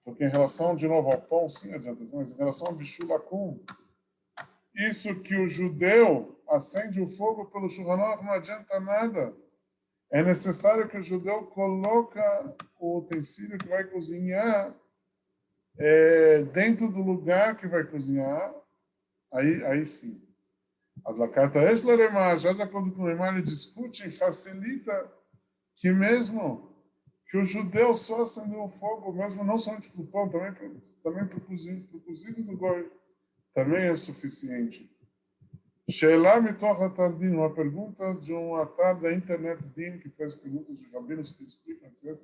porque em relação, de novo, ao pão, sim adianta, mas em relação a bichulakum, isso que o judeu acende o fogo pelo Shulchan Aruch não adianta nada. É necessário que o judeu coloca o utensílio que vai cozinhar dentro do lugar que vai cozinhar, aí sim. Adlakata Esh Leremá, já de acordo com o Remá, ele discute e facilita que mesmo que o judeu só acendeu o fogo, mesmo não somente para o pão, também para o cozido do goi, também é suficiente. Sheila mitoch atardin, uma pergunta de um atar da internet din que faz perguntas de rabinos que explicam, etc.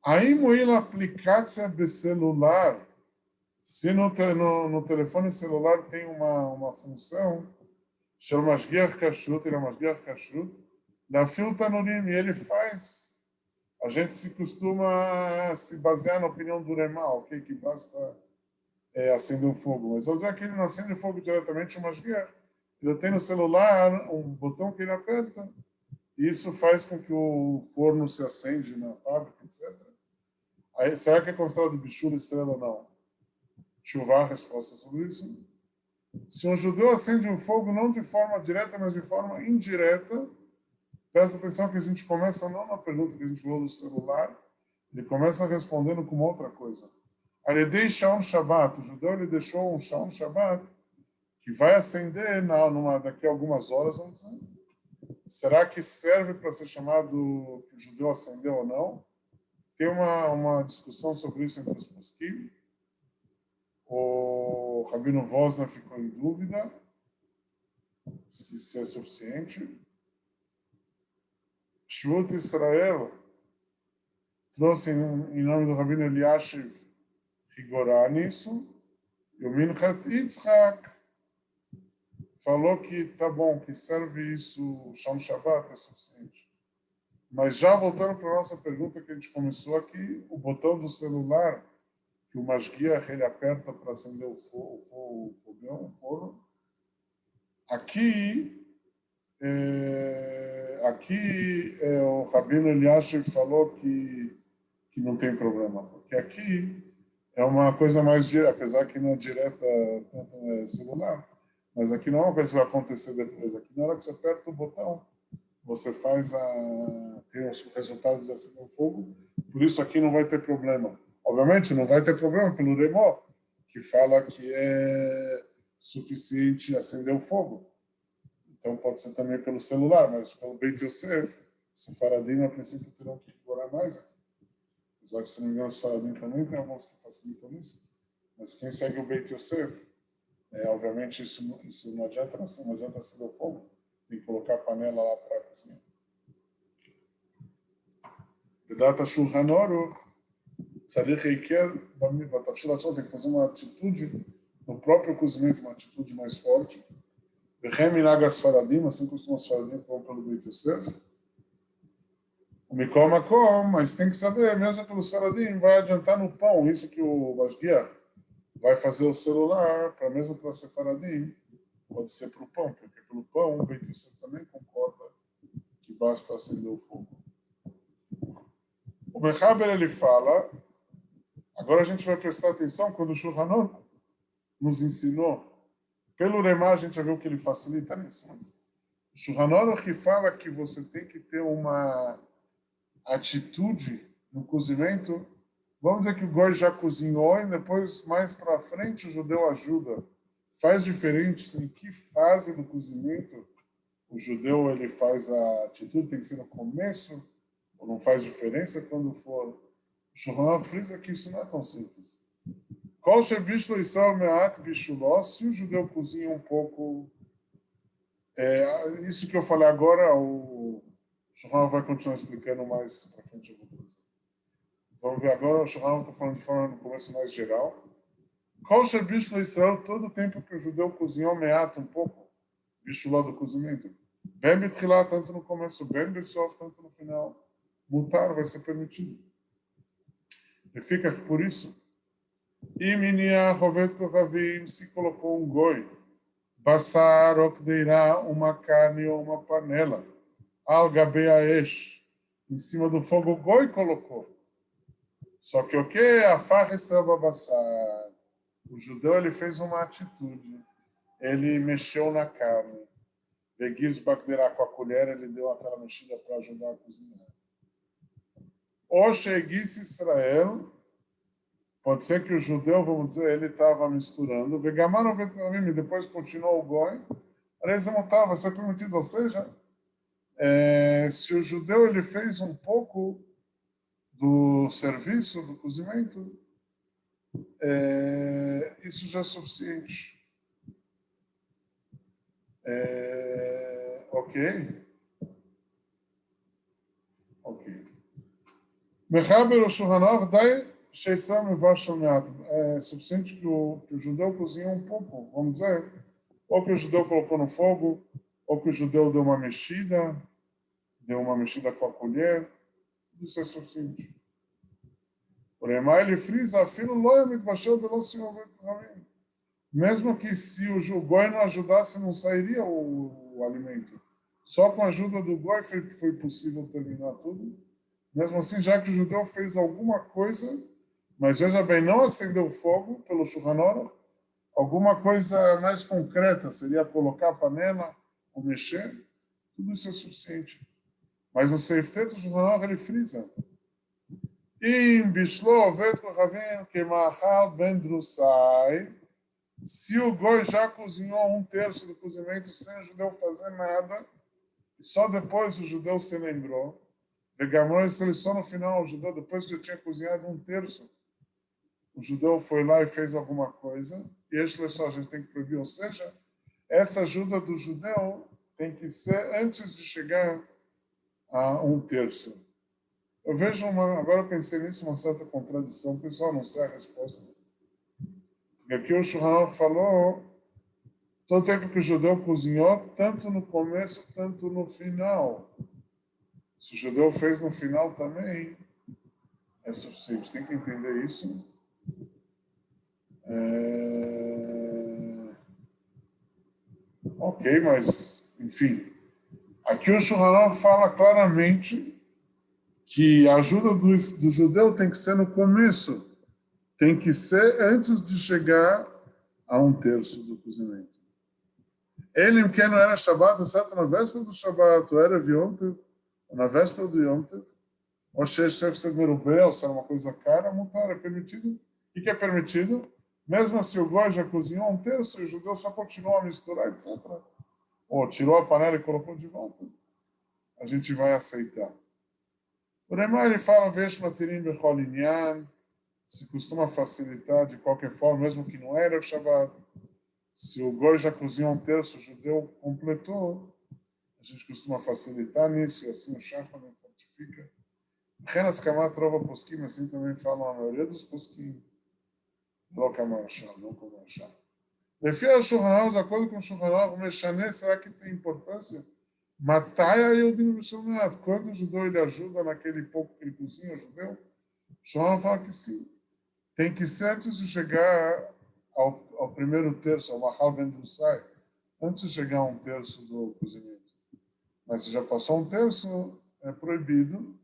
Aí moil aplicação de celular, se no telefone celular tem uma função, chama Mashgiach Kashrut, ele é Mashgiach Kashrut, da filta no e ele faz. A gente se costuma se basear na opinião do Remá, ok? Que basta acender o fogo. Mas vou dizer que ele não acende o fogo diretamente, o Mashgiach. Ele tem no celular um botão que ele aperta, e isso faz com que o forno se acende na fábrica, etc. Aí, será que é considerado bichula estrela ou não? Chuvá, a resposta sobre isso. Se um judeu acende um fogo, não de forma direta, mas de forma indireta, presta atenção que a gente começa não na pergunta que a gente falou do celular, ele começa respondendo com outra coisa. Aledei Shaon Shabbat, o judeu ele deixou um Shaon Shabbat que vai acender daqui a algumas horas, vamos dizer. Será que serve para ser chamado que o judeu acendeu ou não? Tem uma discussão sobre isso entre os poskim. O Rabino Vosna ficou em dúvida se é suficiente. Shvut Israel trouxe em nome do Rabino Eliashiv Rigorá nisso. E o Minchat Yitzhak falou que tá bom, que serve isso, Sham Shabbat é suficiente. Mas já voltando para a nossa pergunta que a gente começou aqui, o botão do celular que o Mashgiach ele aperta para acender o fogão, o forno. Aqui o Rabino Eliashiv falou que não tem problema, porque aqui é uma coisa mais direta, apesar que não é direta celular, mas aqui não é uma coisa que vai acontecer depois. Aqui na hora que você aperta o botão, você tem os resultados de acender o fogo, por isso aqui não vai ter problema. Obviamente não vai ter problema pelo Remó, que fala que é suficiente acender o fogo. Então pode ser também pelo celular, mas pelo Beit Yosef, Sefaradim, a princípio, terão que rigorar mais aqui. Apesar que, se não me engano, os Sefaradim também tem alguns que facilitam isso. Mas quem segue o Beit Yosef, obviamente isso não adianta acender o fogo. Tem que colocar a panela lá para cozinhar. De data Shulchan Aruch, Tzarich Eiker, Batafshil Atzot, tem que fazer uma atitude no próprio cozimento, uma atitude mais forte. Bechem Minhag Sfaradim, assim costumam os Sfaradim que vão pelo Beit Yosef. O Mikol Makom, mas tem que saber, mesmo pelo Sfaradim, vai adiantar no pão, isso que o Mashgiach vai fazer o celular, mesmo para Sefaradim, pode ser para o pão, porque pelo pão o Beit Yosef também concorda que basta acender o fogo. O Mechaber, ele fala, agora a gente vai prestar atenção, quando o Shulchan Aruch nos ensinou, pelo Remá a gente já viu que ele facilita nisso, mas o Shulchan Aruch fala que você tem que ter uma atitude no cozimento. Vamos dizer que o Goi já cozinhou e depois, mais para frente, o judeu ajuda. Faz diferente em que fase do cozimento o judeu ele faz a atitude, tem que ser no começo, ou não faz diferença quando for. O Shulchan Aruch frisa que isso não é tão simples. Kol shebishlo Israel me'at bishuló, se o judeu cozinha um pouco, isso que eu falei agora, o Shulchan Aruch vai continuar explicando mais para frente. Eu vou trazer. Vamos ver agora, o Shulchan Aruch está falando de forma no começo mais geral. Kol shebishlo Israel, todo o tempo que o judeu cozinhou me'at um pouco, bishuló do cozimento, ben betchilá, tanto no começo, ben besof, tanto no final, mutar vai ser permitido. E fica por isso. E Minia Rovet Kohavim, se colocou um goi, Bassar Okdeirá, uma carne ou uma panela, Al-Gabeaesh, em cima do fogo, o goi colocou. Só que o que? A farresaba Bassar. O judeu ele fez uma atitude, ele mexeu na carne, Vegiz Bakdeirá com a colher, ele deu aquela mexida para ajudar a cozinhar. O Shegiz Israel. Pode ser que o judeu, vamos dizer, ele estava misturando. Vegamar e depois continuou o goi. Vai ser permitido. Ou seja, se o judeu ele fez um pouco do serviço, do cozimento, isso já é suficiente. Ok? Ok. Mechaber o Shulchan Aruch dai é suficiente que o judeu cozinha um pouco, vamos dizer, ou que o judeu colocou no fogo, ou que o judeu deu uma mexida com a colher, tudo isso é suficiente. Porém, ele frisa, mesmo que se o goi não ajudasse, não sairia o alimento. Só com a ajuda do goi foi possível terminar tudo. Mesmo assim, já que o judeu fez alguma coisa, mas veja bem, não acendeu o fogo pelo Shulchan Aruch, alguma coisa mais concreta, seria colocar a panela ou mexer, tudo isso é suficiente. Mas o Seiftet do Shulchan Aruch, ele frisa. Se o goi já cozinhou um terço do cozimento sem o judeu fazer nada, e só depois o judeu se lembrou, ele só no final, o judeu, depois que já tinha cozinhado um terço, o judeu foi lá e fez alguma coisa, e este só a gente tem que proibir. Ou seja, essa ajuda do judeu tem que ser antes de chegar a um terço. Eu vejo agora eu pensei nisso, uma certa contradição, o pessoal não sei a resposta. Porque aqui o Shulchan Aruch falou, todo o tempo que o judeu cozinhou, tanto no começo, tanto no final. Se o judeu fez no final também, é suficiente. Tem que entender isso. Ok, mas, enfim. Aqui o Shulchan Aruch fala claramente que a ajuda do judeu tem que ser no começo. Tem que ser antes de chegar a um terço do cozimento. Ele que não era Shabbat, exceto na véspera do Shabbat, ou era Yom Tov, na véspera do Yom Tov, ou Shef Merubé, ou se era uma coisa cara, mutar, é permitido. O que é permitido? Mesmo se o Goi já cozinhou um terço, e o judeu só continuou a misturar, etc. Ou tirou a panela e colocou de volta, a gente vai aceitar. O Remar, ele fala, Vesh Matirim Bechol Inyan, se costuma facilitar de qualquer forma, mesmo que não era o Shabbat. Se o Goi já cozinhou um terço, o judeu completou, a gente costuma facilitar nisso, e assim o Shach também fortifica. Renas Kamat Rova Poskim, assim também falam a maioria dos Poskim. Não como Marshal. Refia ao Shulchan Aruch, de acordo com o Shulchan Aruch, Mexané, será que tem importância? Matai a Yehudim B'Shalmeat. Quando o judeu ele ajuda naquele pouco que ele cozinha, o judeu, o Shulchan Aruch fala que sim. Tem que ser antes de chegar ao primeiro terço, ao Machal Ben Drusai, antes de chegar a um terço do cozimento. Mas se já passou um terço, é proibido,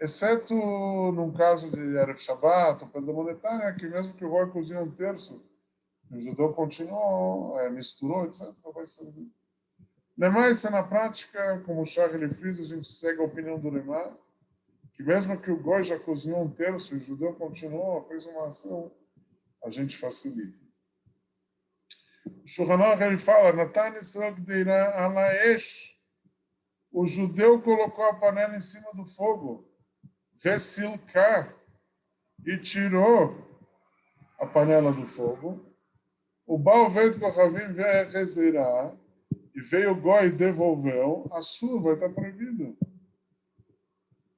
exceto num caso de Erev Shabbat ou perda monetária, que mesmo que o Goi cozinha um terço, o judeu continuou, misturou, etc., vai servir. Lemar, isso é na prática, como o Shach ele frisa, a gente segue a opinião do Lemar, que mesmo que o Goi já cozinhou um terço e o judeu continuou, fez uma ação, a gente facilita. O Shulchan Aruch ele fala, Natan Israel Gdeira Alaesh, o judeu colocou a panela em cima do fogo, Vessilka, e tirou a panela do fogo. O Baal veio do Kohavim veio rezerar, e veio o Goi e devolveu, a sua vai estar proibido.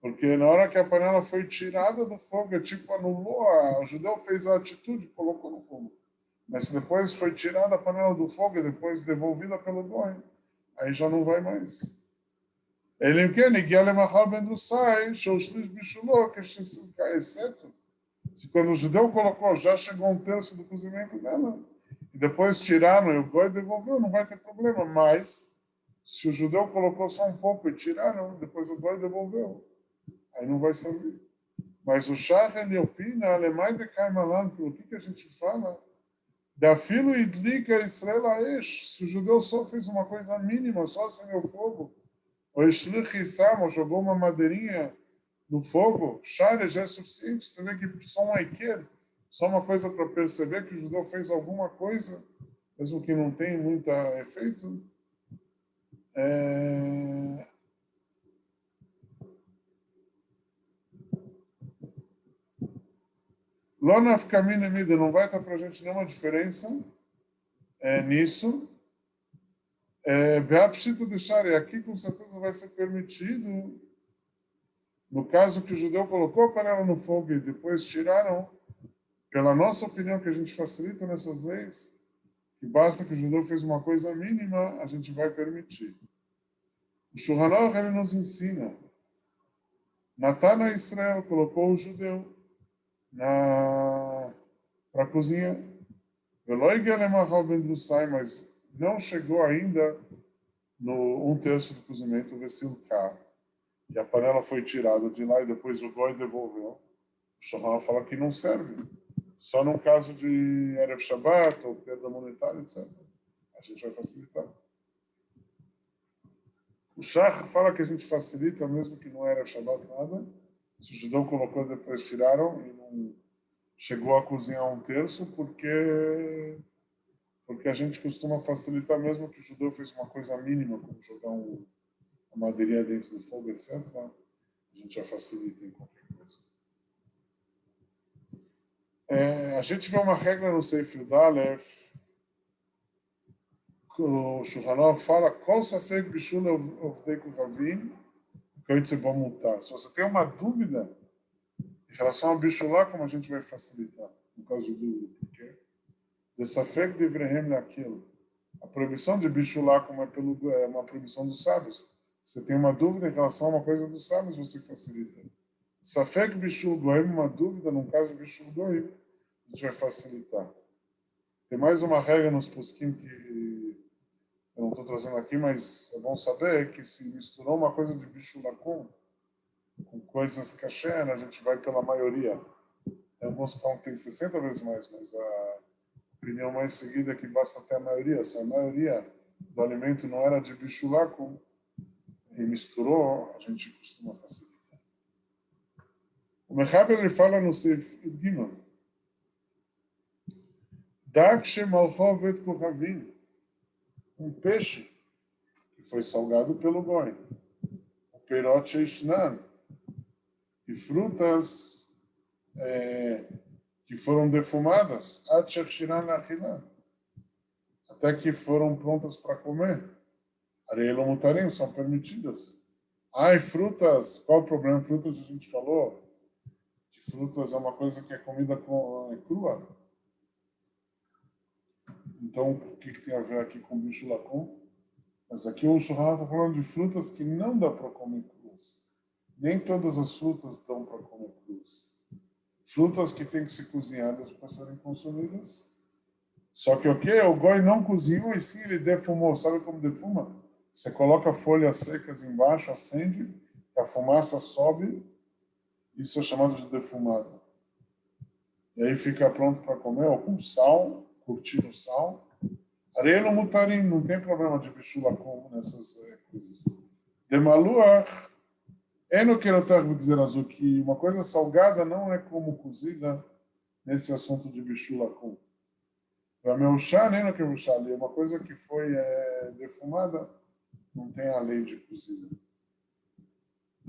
Porque na hora que a panela foi tirada do fogo, é tipo anulou, o judeu fez a atitude, colocou no fogo. Mas se depois foi tirada a panela do fogo e depois devolvida pelo Goi, aí já não vai mais. Ele quer negar le machal ben drusai, shoushlish bishuló, que exceto se quando o judeu colocou, já chegou um terço do cozimento dela, e depois tiraram e o Goi devolveu, não vai ter problema. Mas se o judeu colocou só um pouco e tiraram, depois o Goi devolveu, aí não vai servir. Mas o Shach, ele opina, alemães de Kaimalan, pelo que a gente fala, da filo idlika Israel aesh, se o judeu só fez uma coisa mínima, só acendeu fogo, ou Ishlich Issam, ou jogou uma madeirinha no fogo, Share já é suficiente. Você vê que só um Aiker, só uma coisa para perceber que o judeu fez alguma coisa, mesmo que não tenha muito efeito. Lonaf Kamine Mida, não vai estar para a gente nenhuma diferença nisso. Beapshita de Share, aqui com certeza vai ser permitido. No caso que o judeu colocou a panela no fogo e depois tiraram, pela nossa opinião que a gente facilita nessas leis, que basta que o judeu fez uma coisa mínima, a gente vai permitir. O Shulchan Aruch ele nos ensina. Natana Israel colocou o judeu para a cozinha. Mas não chegou ainda no um terço do cozimento, o Vessilka. E a panela foi tirada de lá e depois o Goi devolveu. O Shulchan Aruch fala que não serve. Só num caso de Erev Shabbat ou perda monetária, etc. A gente vai facilitar. O Shach fala que a gente facilita, mesmo que não era Shabbat nada. Se o judeu colocou, depois tiraram e não chegou a cozinhar um terço, porque a gente costuma facilitar, mesmo que o judeu fez uma coisa mínima, como jogar uma madeirinha dentro do fogo, etc. A gente já facilita em qualquer coisa. A gente vê uma regra no Sefer Dalef, o Shulchan Aruch fala, Kol safek bishul ovdei kuhavim, se você tem uma dúvida em relação ao bishulá, como a gente vai facilitar, no caso de dúvida, porque de safek devrehem naquilo. A proibição de bishulá, como é uma proibição dos sábios, você tem uma dúvida em relação a uma coisa dos sábios, você facilita. Safek bishul goim, uma dúvida, no caso de bishul goim, a gente vai facilitar. Tem mais uma regra nos poskim que eu não estou trazendo aqui, mas é bom saber que se misturou uma coisa de bishulá com coisas kasher, a gente vai pela maioria. Tem alguns que tem 60 vezes mais, mas a opinião mais seguida é que basta até a maioria. Se a maioria do alimento não era de bishulakum e misturou, a gente costuma facilitar. O Mechaber ele fala no Seif Gimel, Dak shemalchov et kochavim, peixe que foi salgado pelo goi, o perot sheishnan, e frutas que foram defumadas, até que foram prontas para comer. Areelo mutarim, são permitidas. E frutas, qual o problema? Frutas, a gente falou que frutas é uma coisa que é comida crua. Então, o que tem a ver aqui com bicho lacum? Mas aqui o Shulchan está falando de frutas que não dá para comer cruas. Nem todas as frutas dão para comer cruas. Frutas que têm que ser cozinhadas para serem consumidas. Só que o quê? O goi não cozinhou e sim ele defumou. Sabe como defuma? Você coloca folhas secas embaixo, acende, a fumaça sobe. Isso é chamado de defumado. E aí fica pronto para comer, ou com sal, curtir o sal. Areia no mutarim, não tem problema de bichula como nessas coisas. De maluach, é no querotar dizer azul que uma coisa salgada não é como cozida nesse assunto de bichula com. A meu chá nem no que eu chá ali, uma coisa que foi defumada não tem a lei de cozida.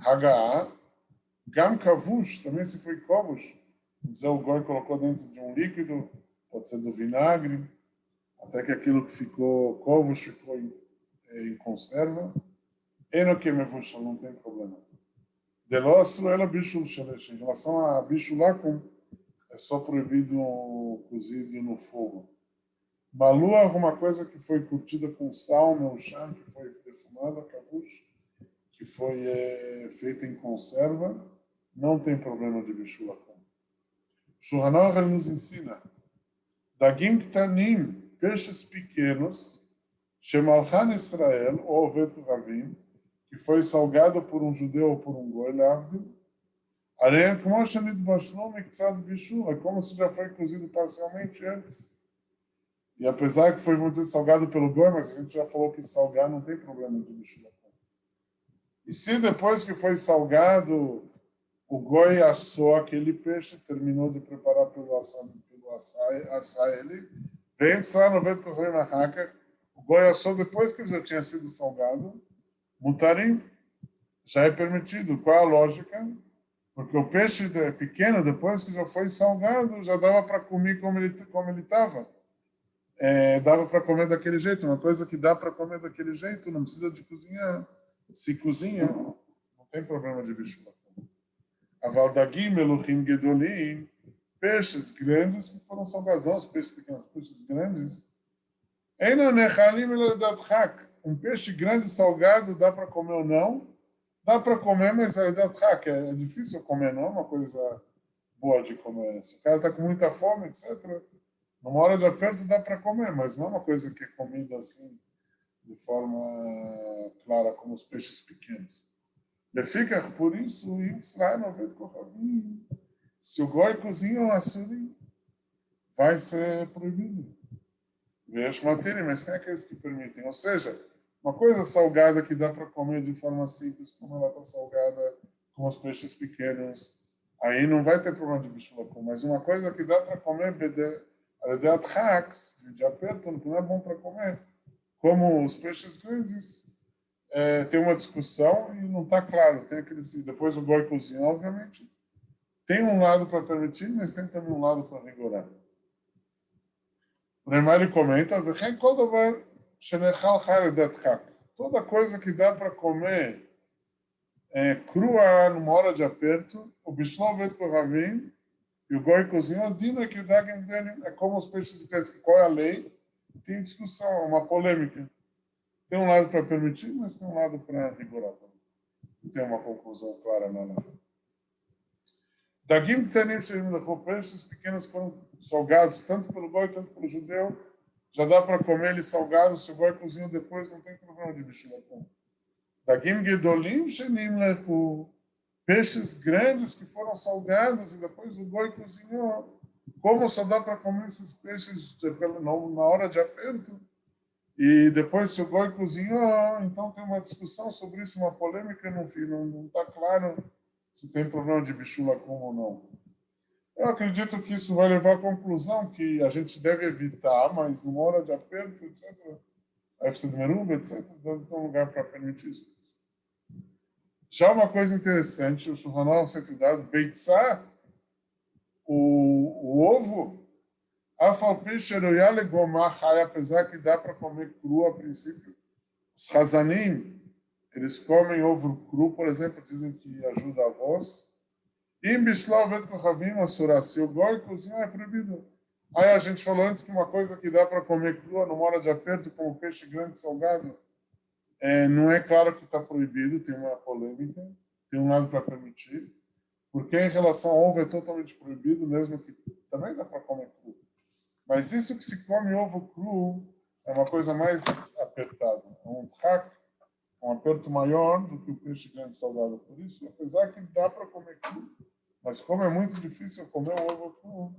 Hagaá, gam kavush, também se foi kovos, dizer o goi colocou dentro de um líquido, pode ser do vinagre, até que aquilo que ficou kovos ficou em conserva. Eno que me vuxa, não tem problema. Delostro, ela bicho shelesh. Em relação a bicho lá, é só proibido cozido no fogo. Malua, uma coisa que foi curtida com sal, melchan, que foi defumada, kavush, que foi feita em conserva, não tem problema de bicho lá. Shulchan Aruch nos ensina dagim ktanim, peixes pequenos, shemalchan Israel, ou oved ravim, que foi salgado por um judeu ou por um goi, é como se já foi cozido parcialmente antes. E apesar que foi, vamos dizer, salgado pelo goi, mas a gente já falou que salgar não tem problema de bicho. E se depois que foi salgado, o goi assou aquele peixe, terminou de preparar pelo assar ele, vem lá no vento com o goi assou depois que ele já tinha sido salgado, mutarim, já é permitido. Qual a lógica? Porque o peixe pequeno, depois que já foi salgado, já dava para comer como ele estava. Dava para comer daquele jeito. Uma coisa que dá para comer daquele jeito, não precisa de cozinhar. Se cozinha, não tem problema de bicho. Avaldagim, meluchim, gedolim, peixes grandes que foram salgados. Não os peixes pequenos, peixes grandes. Um peixe grande salgado dá para comer ou não? Dá para comer, mas é difícil comer, não é uma coisa boa de comer. Se o cara está com muita fome, etc., numa hora de aperto dá para comer, mas não é uma coisa que é comida assim, de forma clara, como os peixes pequenos. Fica por isso, se o goi cozinha o assuri, vai ser proibido. Vejo matéria, mas tem aqueles que permitem. Ou seja, uma coisa salgada que dá para comer de forma simples, como ela está salgada com os peixes pequenos, aí não vai ter problema de bicho louco. Mas uma coisa que dá para comer de aperto, que não é bom para comer, como os peixes grandes, tem uma discussão e não está claro. Tem aqueles, depois o goi cozinha, obviamente. Tem um lado para permitir, mas tem também um lado para rigorar. O Neymar comenta, toda coisa que dá para comer crua numa hora de aperto, o bislovet koravim e o goi cozinha, dina que é como os peixes grandes. Qual é a lei? Tem discussão, uma polêmica. Tem um lado para permitir, mas tem um lado para rigorar também. Não tem uma conclusão clara na lei. Dagim ktanim peixes pequenos foram salgados tanto pelo goi tanto pelo judeu, já dá para comer eles salgados. Se o goi cozinha depois, não tem problema de bicho louco. Dagim gedolim shenim lechu, peixes grandes que foram salgados e depois o goi cozinhou. Como só dá para comer esses peixes na hora de aperto? E depois, se o goi cozinhou, então tem uma discussão sobre isso, uma polêmica, não está claro se tem problema de bichula como ou não. Eu acredito que isso vai levar à conclusão que a gente deve evitar, mas numa hora de aperto, etc., a FC de Meruba, etc., deve ter um lugar para permitir isso. Já uma coisa interessante, o Shulchan Aruch sempre dado, Beitzá, o ovo, apesar que dá para comer cru a princípio. Os Hazanim, eles comem ovo cru, por exemplo, dizem que ajuda a voz. E Bishlavet Kohavim Asura, se o goi cozinha é proibido. Aí a gente falou antes que uma coisa que dá para comer crua numa hora de aperto, como peixe grande salgado, não é claro que está proibido, tem uma polêmica, tem um lado para permitir, porque em relação ao ovo é totalmente proibido, mesmo que também dá para comer cru. Mas isso que se come ovo cru é uma coisa mais apertada, é um trak, um aperto maior do que o peixe grande salgado. Por isso, apesar que dá para comer cru, mas como é muito difícil comer o ovo cru,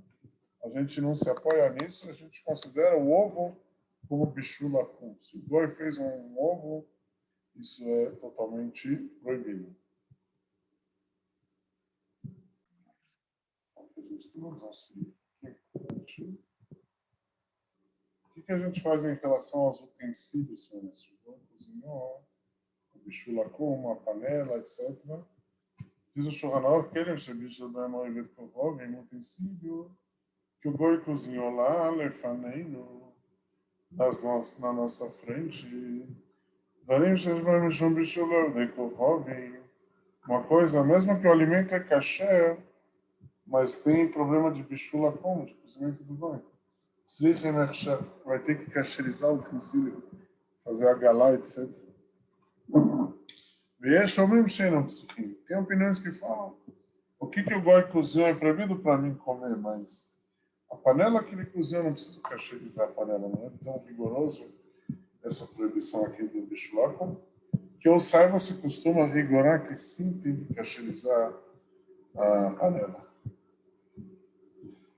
a gente não se apoia nisso, a gente considera o ovo como bichula cru. Se o goi fez um ovo, isso é totalmente proibido. A gente tem assim. O que a gente faz em relação aos utensílios, se o goi cozinhou, o bichula cru, uma panela, etc. Diz o Shulchan Aruch, querem shebichul bem oivet kovov, em utensílio, que o goi cozinhou lá, lefaneino, na nossa frente. Darim sheshbem mishum bichulov de kovov, uma coisa, mesmo que o alimento é kasher, mas tem problema de bichula como? De cozimento do goi. Vai ter que kasherizar o utensílio, fazer a galá, etc. Tem opiniões que falam o que o goi cozinhou é proibido para mim comer, mas a panela que ele cozinhou eu não preciso cacherizar a panela, não é tão rigoroso essa proibição aqui do bicho laco. Que eu saiba, se costuma rigorar que sim tem que cacherizar a panela.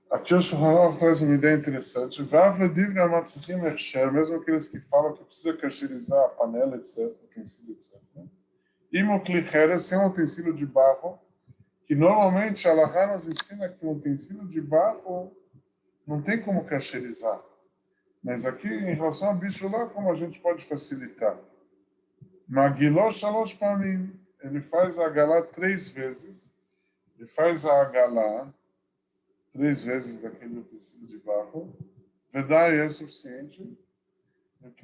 Aqui o Shulchan Aruch traz uma ideia interessante. Mesmo aqueles que falam que precisa cacherizar a panela, etc., utensílio, etc. E moclicheres, sem um utensílio de barro, que normalmente a Allahá nos ensina que um utensílio de barro não tem como cacherizar. Mas aqui, em relação ao bicho lá, como a gente pode facilitar? Magiló shalosh pamim. Ele faz a galá 3 vezes. Ele faz a galá 3 vezes daquele utensílio de barro. Vedai é suficiente. Porque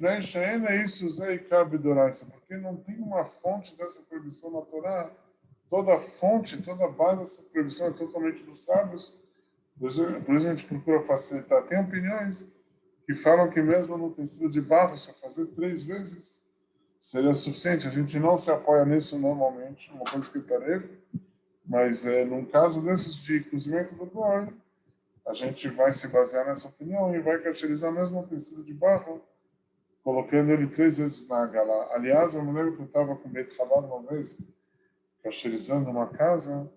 não tem uma fonte dessa proibição na Torá. Toda fonte, toda base dessa proibição é totalmente dos sábios. Por isso a gente procura facilitar. Tem opiniões que falam que mesmo no utensílio de barro, se eu fazer 3 vezes, seria suficiente. A gente não se apoia nisso normalmente, uma coisa que é tarefa, mas num caso desses de cozimento do goi, a gente vai se basear nessa opinião e vai caracterizar mesmo o utensílio de barro, colocando ele 3 vezes na galá. Aliás, eu me lembro que eu estava com Beit Chabad uma vez, cacherizando uma casa,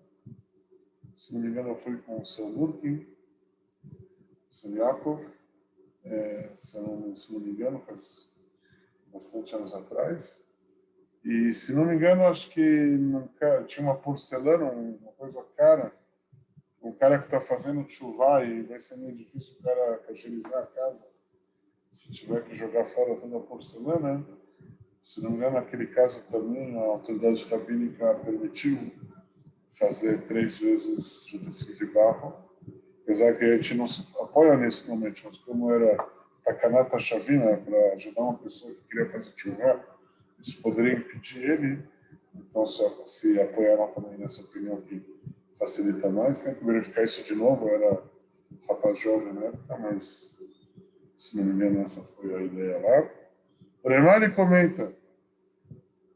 se não me engano, eu fui com o seu Lurkin, o seu Yaakov, se não me engano, faz bastante anos atrás. E, se não me engano, acho que tinha uma porcelana, uma coisa cara. Um cara que está fazendo chuvá e vai ser meio difícil o cara cacherizar a casa se tiver que jogar fora toda a porcelana. Se não me engano, naquele caso também a autoridade rabínica permitiu fazer 3 vezes de utensílio de barro. Apesar que a gente não se apoia nisso normalmente, mas como era takanata shavina, para ajudar uma pessoa que queria fazer chuvá, isso poderia impedir ele. Então, se apoiaram também nessa opinião que facilita mais, tem que verificar isso de novo. Eu era rapaz jovem na época, mas, se não me engano, essa foi a ideia lá. O Remari comenta: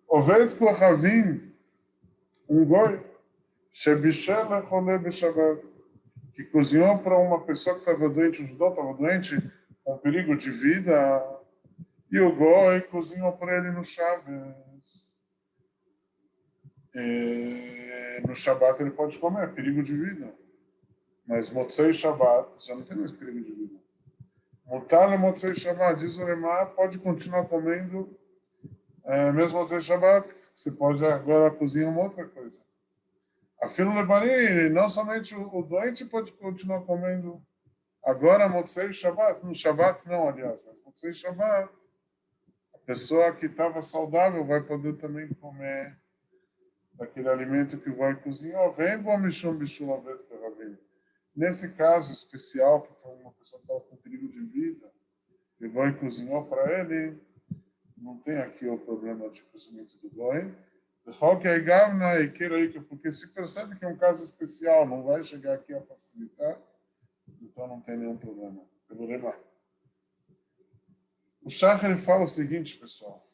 Oved Kohavim, um goi, Shebishel Lecholé Beshabbat, que cozinhou para uma pessoa que estava doente, o judeu estava doente, com perigo de vida, e o goi cozinhou para ele no Shabbos. No Shabat ele pode comer, perigo de vida. Mas Motzei e Shabat já não tem mais perigo de vida. Mutar no Motzei Shabbat, diz o Lemar, pode continuar comendo, mesmo Motzei Shabbat, você pode agora cozinhar uma outra coisa. A fila Lebani, não somente o doente pode continuar comendo agora Motzei Shabbat, no Shabbat não, aliás, mas Motzei Shabbat, a pessoa que estava saudável vai poder também comer daquele alimento que vai cozinhar. Vem bom mishum bishul avet karavim. Nesse caso especial, que foi uma pessoa que estava com perigo de vida, e o Goi cozinhou para ele, não tem aqui o problema de cozimento do Goi. Porque se percebe que é um caso especial, não vai chegar aqui a facilitar, então não tem nenhum problema. Pelo lema. O Shach ele fala o seguinte, pessoal.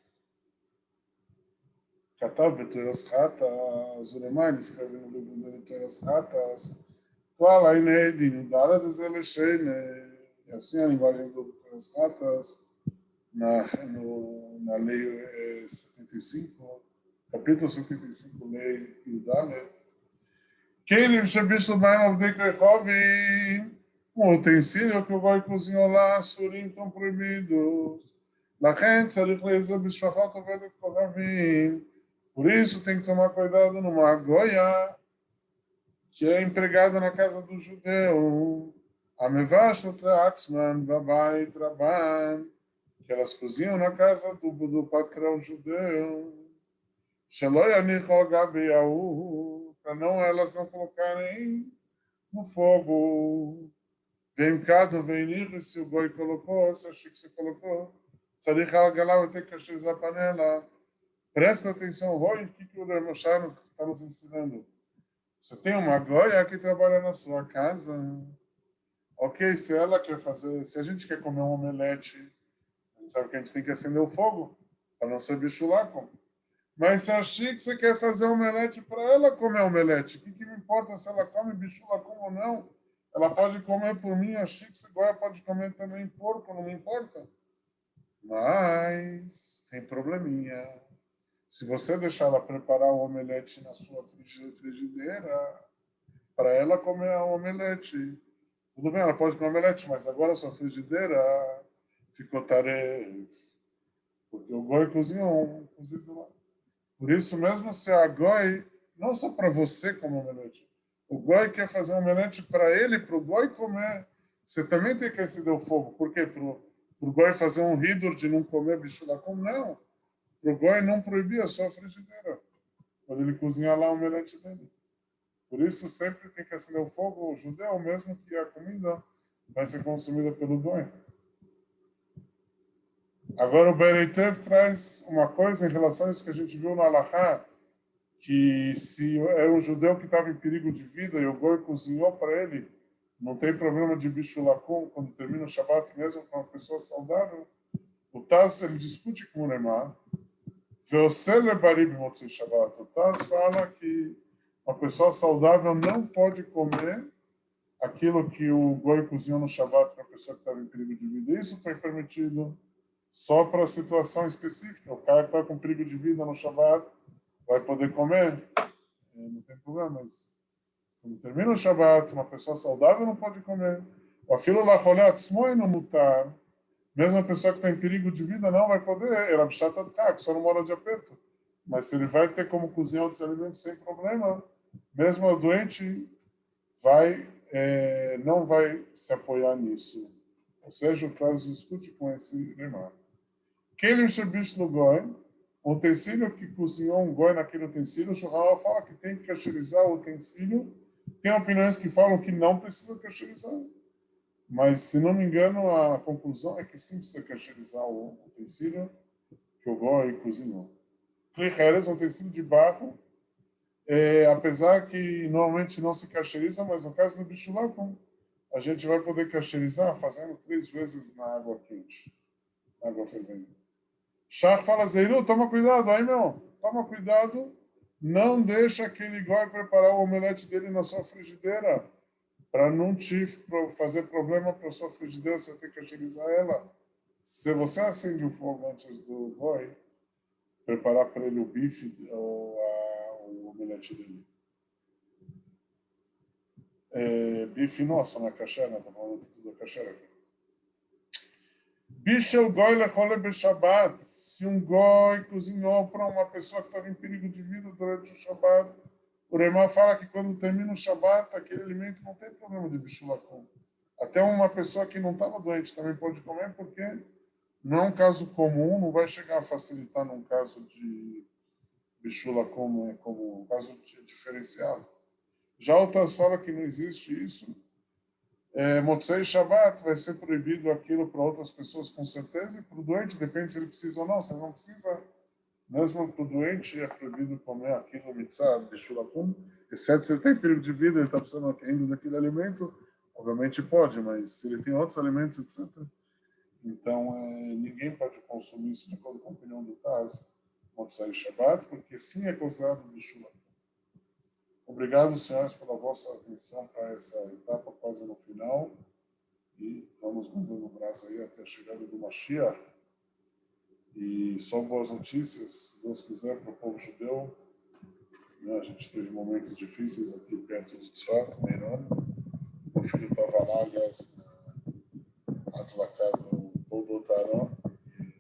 כתב בתוירס חטאס, ולמה נסחבים לבודל בתוירס חטאs. Claro, aí né, Dino, da dos Elexei, né, assim a linguagem do Beteiras Ratas, na lei 75, capítulo 75, lei Yudalet, Kelim Shebish Lubaim Avdei Krechovim, um utensílio que o Goi cozinhou lá, surim estão proibidos. Lachem tzarich lezer bishfachot ovedet kochavim. Por isso tem que tomar cuidado numa goia que é empregada na casa do judeu. Amevash Atzman Babai Traban, que elas cozinham na casa do patrão judeu. Para não elas não colocarem no fogo. Vem cada vem se o Goi colocou, se a Chique colocou, Tzarich al-Galá vai ter que achar a panela. Presta atenção, Roy, o que o Ramachano está nos ensinando? Você tem uma goia que trabalha na sua casa. Ok, se ela quer fazer, se a gente quer comer um omelete, a gente sabe que a gente tem que acender o fogo para não ser bichulaco. Mas se a Chique você quer fazer omelete para ela comer omelete, o que me importa se ela come bichulaco ou não? Ela pode comer por mim, a Chique goia pode comer também porco, não me importa. Mas tem probleminha. Se você deixar ela preparar o omelete na sua frigideira, para ela comer o omelete, tudo bem, ela pode comer omelete, mas agora a sua frigideira ficou tarefa, porque o Goi cozinhou um cozido lá. Por isso, mesmo se a Goi, não só para você comer omelete, o Goi quer fazer um omelete para ele, para o Goi comer, você também tem que acender o fogo. Por quê? Para o Goi fazer um hidur de não comer bicho da como? Não. Para o Goi não proibir a sua frigideira, quando ele cozinhar lá o omelete dele. Por isso, sempre tem que acender o fogo judeu, mesmo que a comida vai ser consumida pelo Goi. Agora, o Bereitev traz uma coisa em relação a isso que a gente viu no Alahá, que se é um judeu que estava em perigo de vida e o Goi cozinhou para ele, não tem problema de bicho lacum quando termina o Shabbat, mesmo com uma pessoa saudável. O Taz, ele discute com o Lemar. O Taz fala que uma pessoa saudável não pode comer aquilo que o Goi cozinhou no Shabbat para a pessoa que estava em perigo de vida. Isso foi permitido só para situação específica. O cara que está com perigo de vida no Shabbat vai poder comer, não tem problema, mas quando termina o Shabbat, uma pessoa saudável não pode comer. O afilo lacholat smoi no mutar, mesmo a pessoa que está em perigo de vida não vai poder, ela que só não mora de aperto. Mas se ele vai ter como cozinhar outros alimentos sem problema, mesmo o doente não vai se apoiar nisso. Ou seja, o Taz discute com esse lemar. Kelim shebish lugoi, o utensílio que cozinhou um goi naquele utensílio, o Shulchan fala que tem que cacherizar o utensílio. Tem opiniões que falam que não precisa cacherizar. Mas, se não me engano, a conclusão é que sim precisa cacherizar o utensílio que o goi cozinhou. Klicheres, um utensílio de barro, apesar que normalmente não se cacheriza, mas no caso do bicho lá, a gente vai poder cacherizar fazendo 3 vezes na água quente, na água fervendo. Shach fala, Zeiru, toma cuidado, aí meu, toma cuidado, não deixa aquele Goi preparar o omelete dele na sua frigideira, para não te fazer problema para a sua frigideira, você tem que agilizar ela. Se você acende o fogo antes do Goi, preparar para ele o bife ou o omelete dele. Bife nosso, na caché, né? Estou falando tudo da caché aqui. Bishel goi lechole beshabbat. Se um goi cozinhou para uma pessoa que estava em perigo de vida durante o Shabbat, o Remá fala que quando termina o Shabbat, aquele alimento não tem problema de bishulakum. Até uma pessoa que não estava doente também pode comer, porque não é um caso comum, não vai chegar a facilitar num caso de bishulakum, como um caso diferenciado. Já outras falam que não existe isso. Motzei Shabbat vai ser proibido aquilo para outras pessoas com certeza, e para o doente depende se ele precisa ou não. Se ele não precisa, mesmo para o doente é proibido comer aquilo mitzvah de shulakum, exceto se ele tem perigo de vida, ele está precisando ainda daquele alimento, obviamente pode, mas se ele tem outros alimentos, etc. Então, ninguém pode consumir isso de acordo com a opinião do Taz, Motzei Shabbat, porque sim é considerado de shulakum. Obrigado, senhores, pela vossa atenção para essa etapa quase no final. E vamos mandando um abraço aí até a chegada do Mashiach. E só boas notícias, se Deus quiser, para o povo judeu. A gente teve momentos difíceis aqui perto de Tzfat, Meirón. Meu filho estava lá, aliás, atlacado todo o Taron. E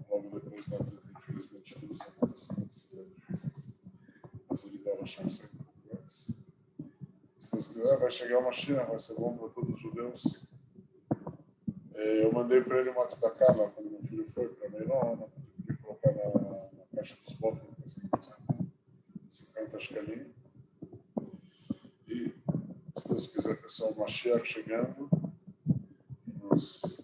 logo depois lá teve, infelizmente, todos os acontecimentos difíceis. Mas ele dava chance sempre um pouco antes. Se Deus quiser, vai chegar uma Mashiach, vai ser bom para todos os judeus. Eu mandei para ele uma tzedakah lá, quando meu filho foi para Meirón, para colocar na caixa dos bófagos, 50 shkalim. E, se Deus quiser, pessoal, Mashiach chegando, nos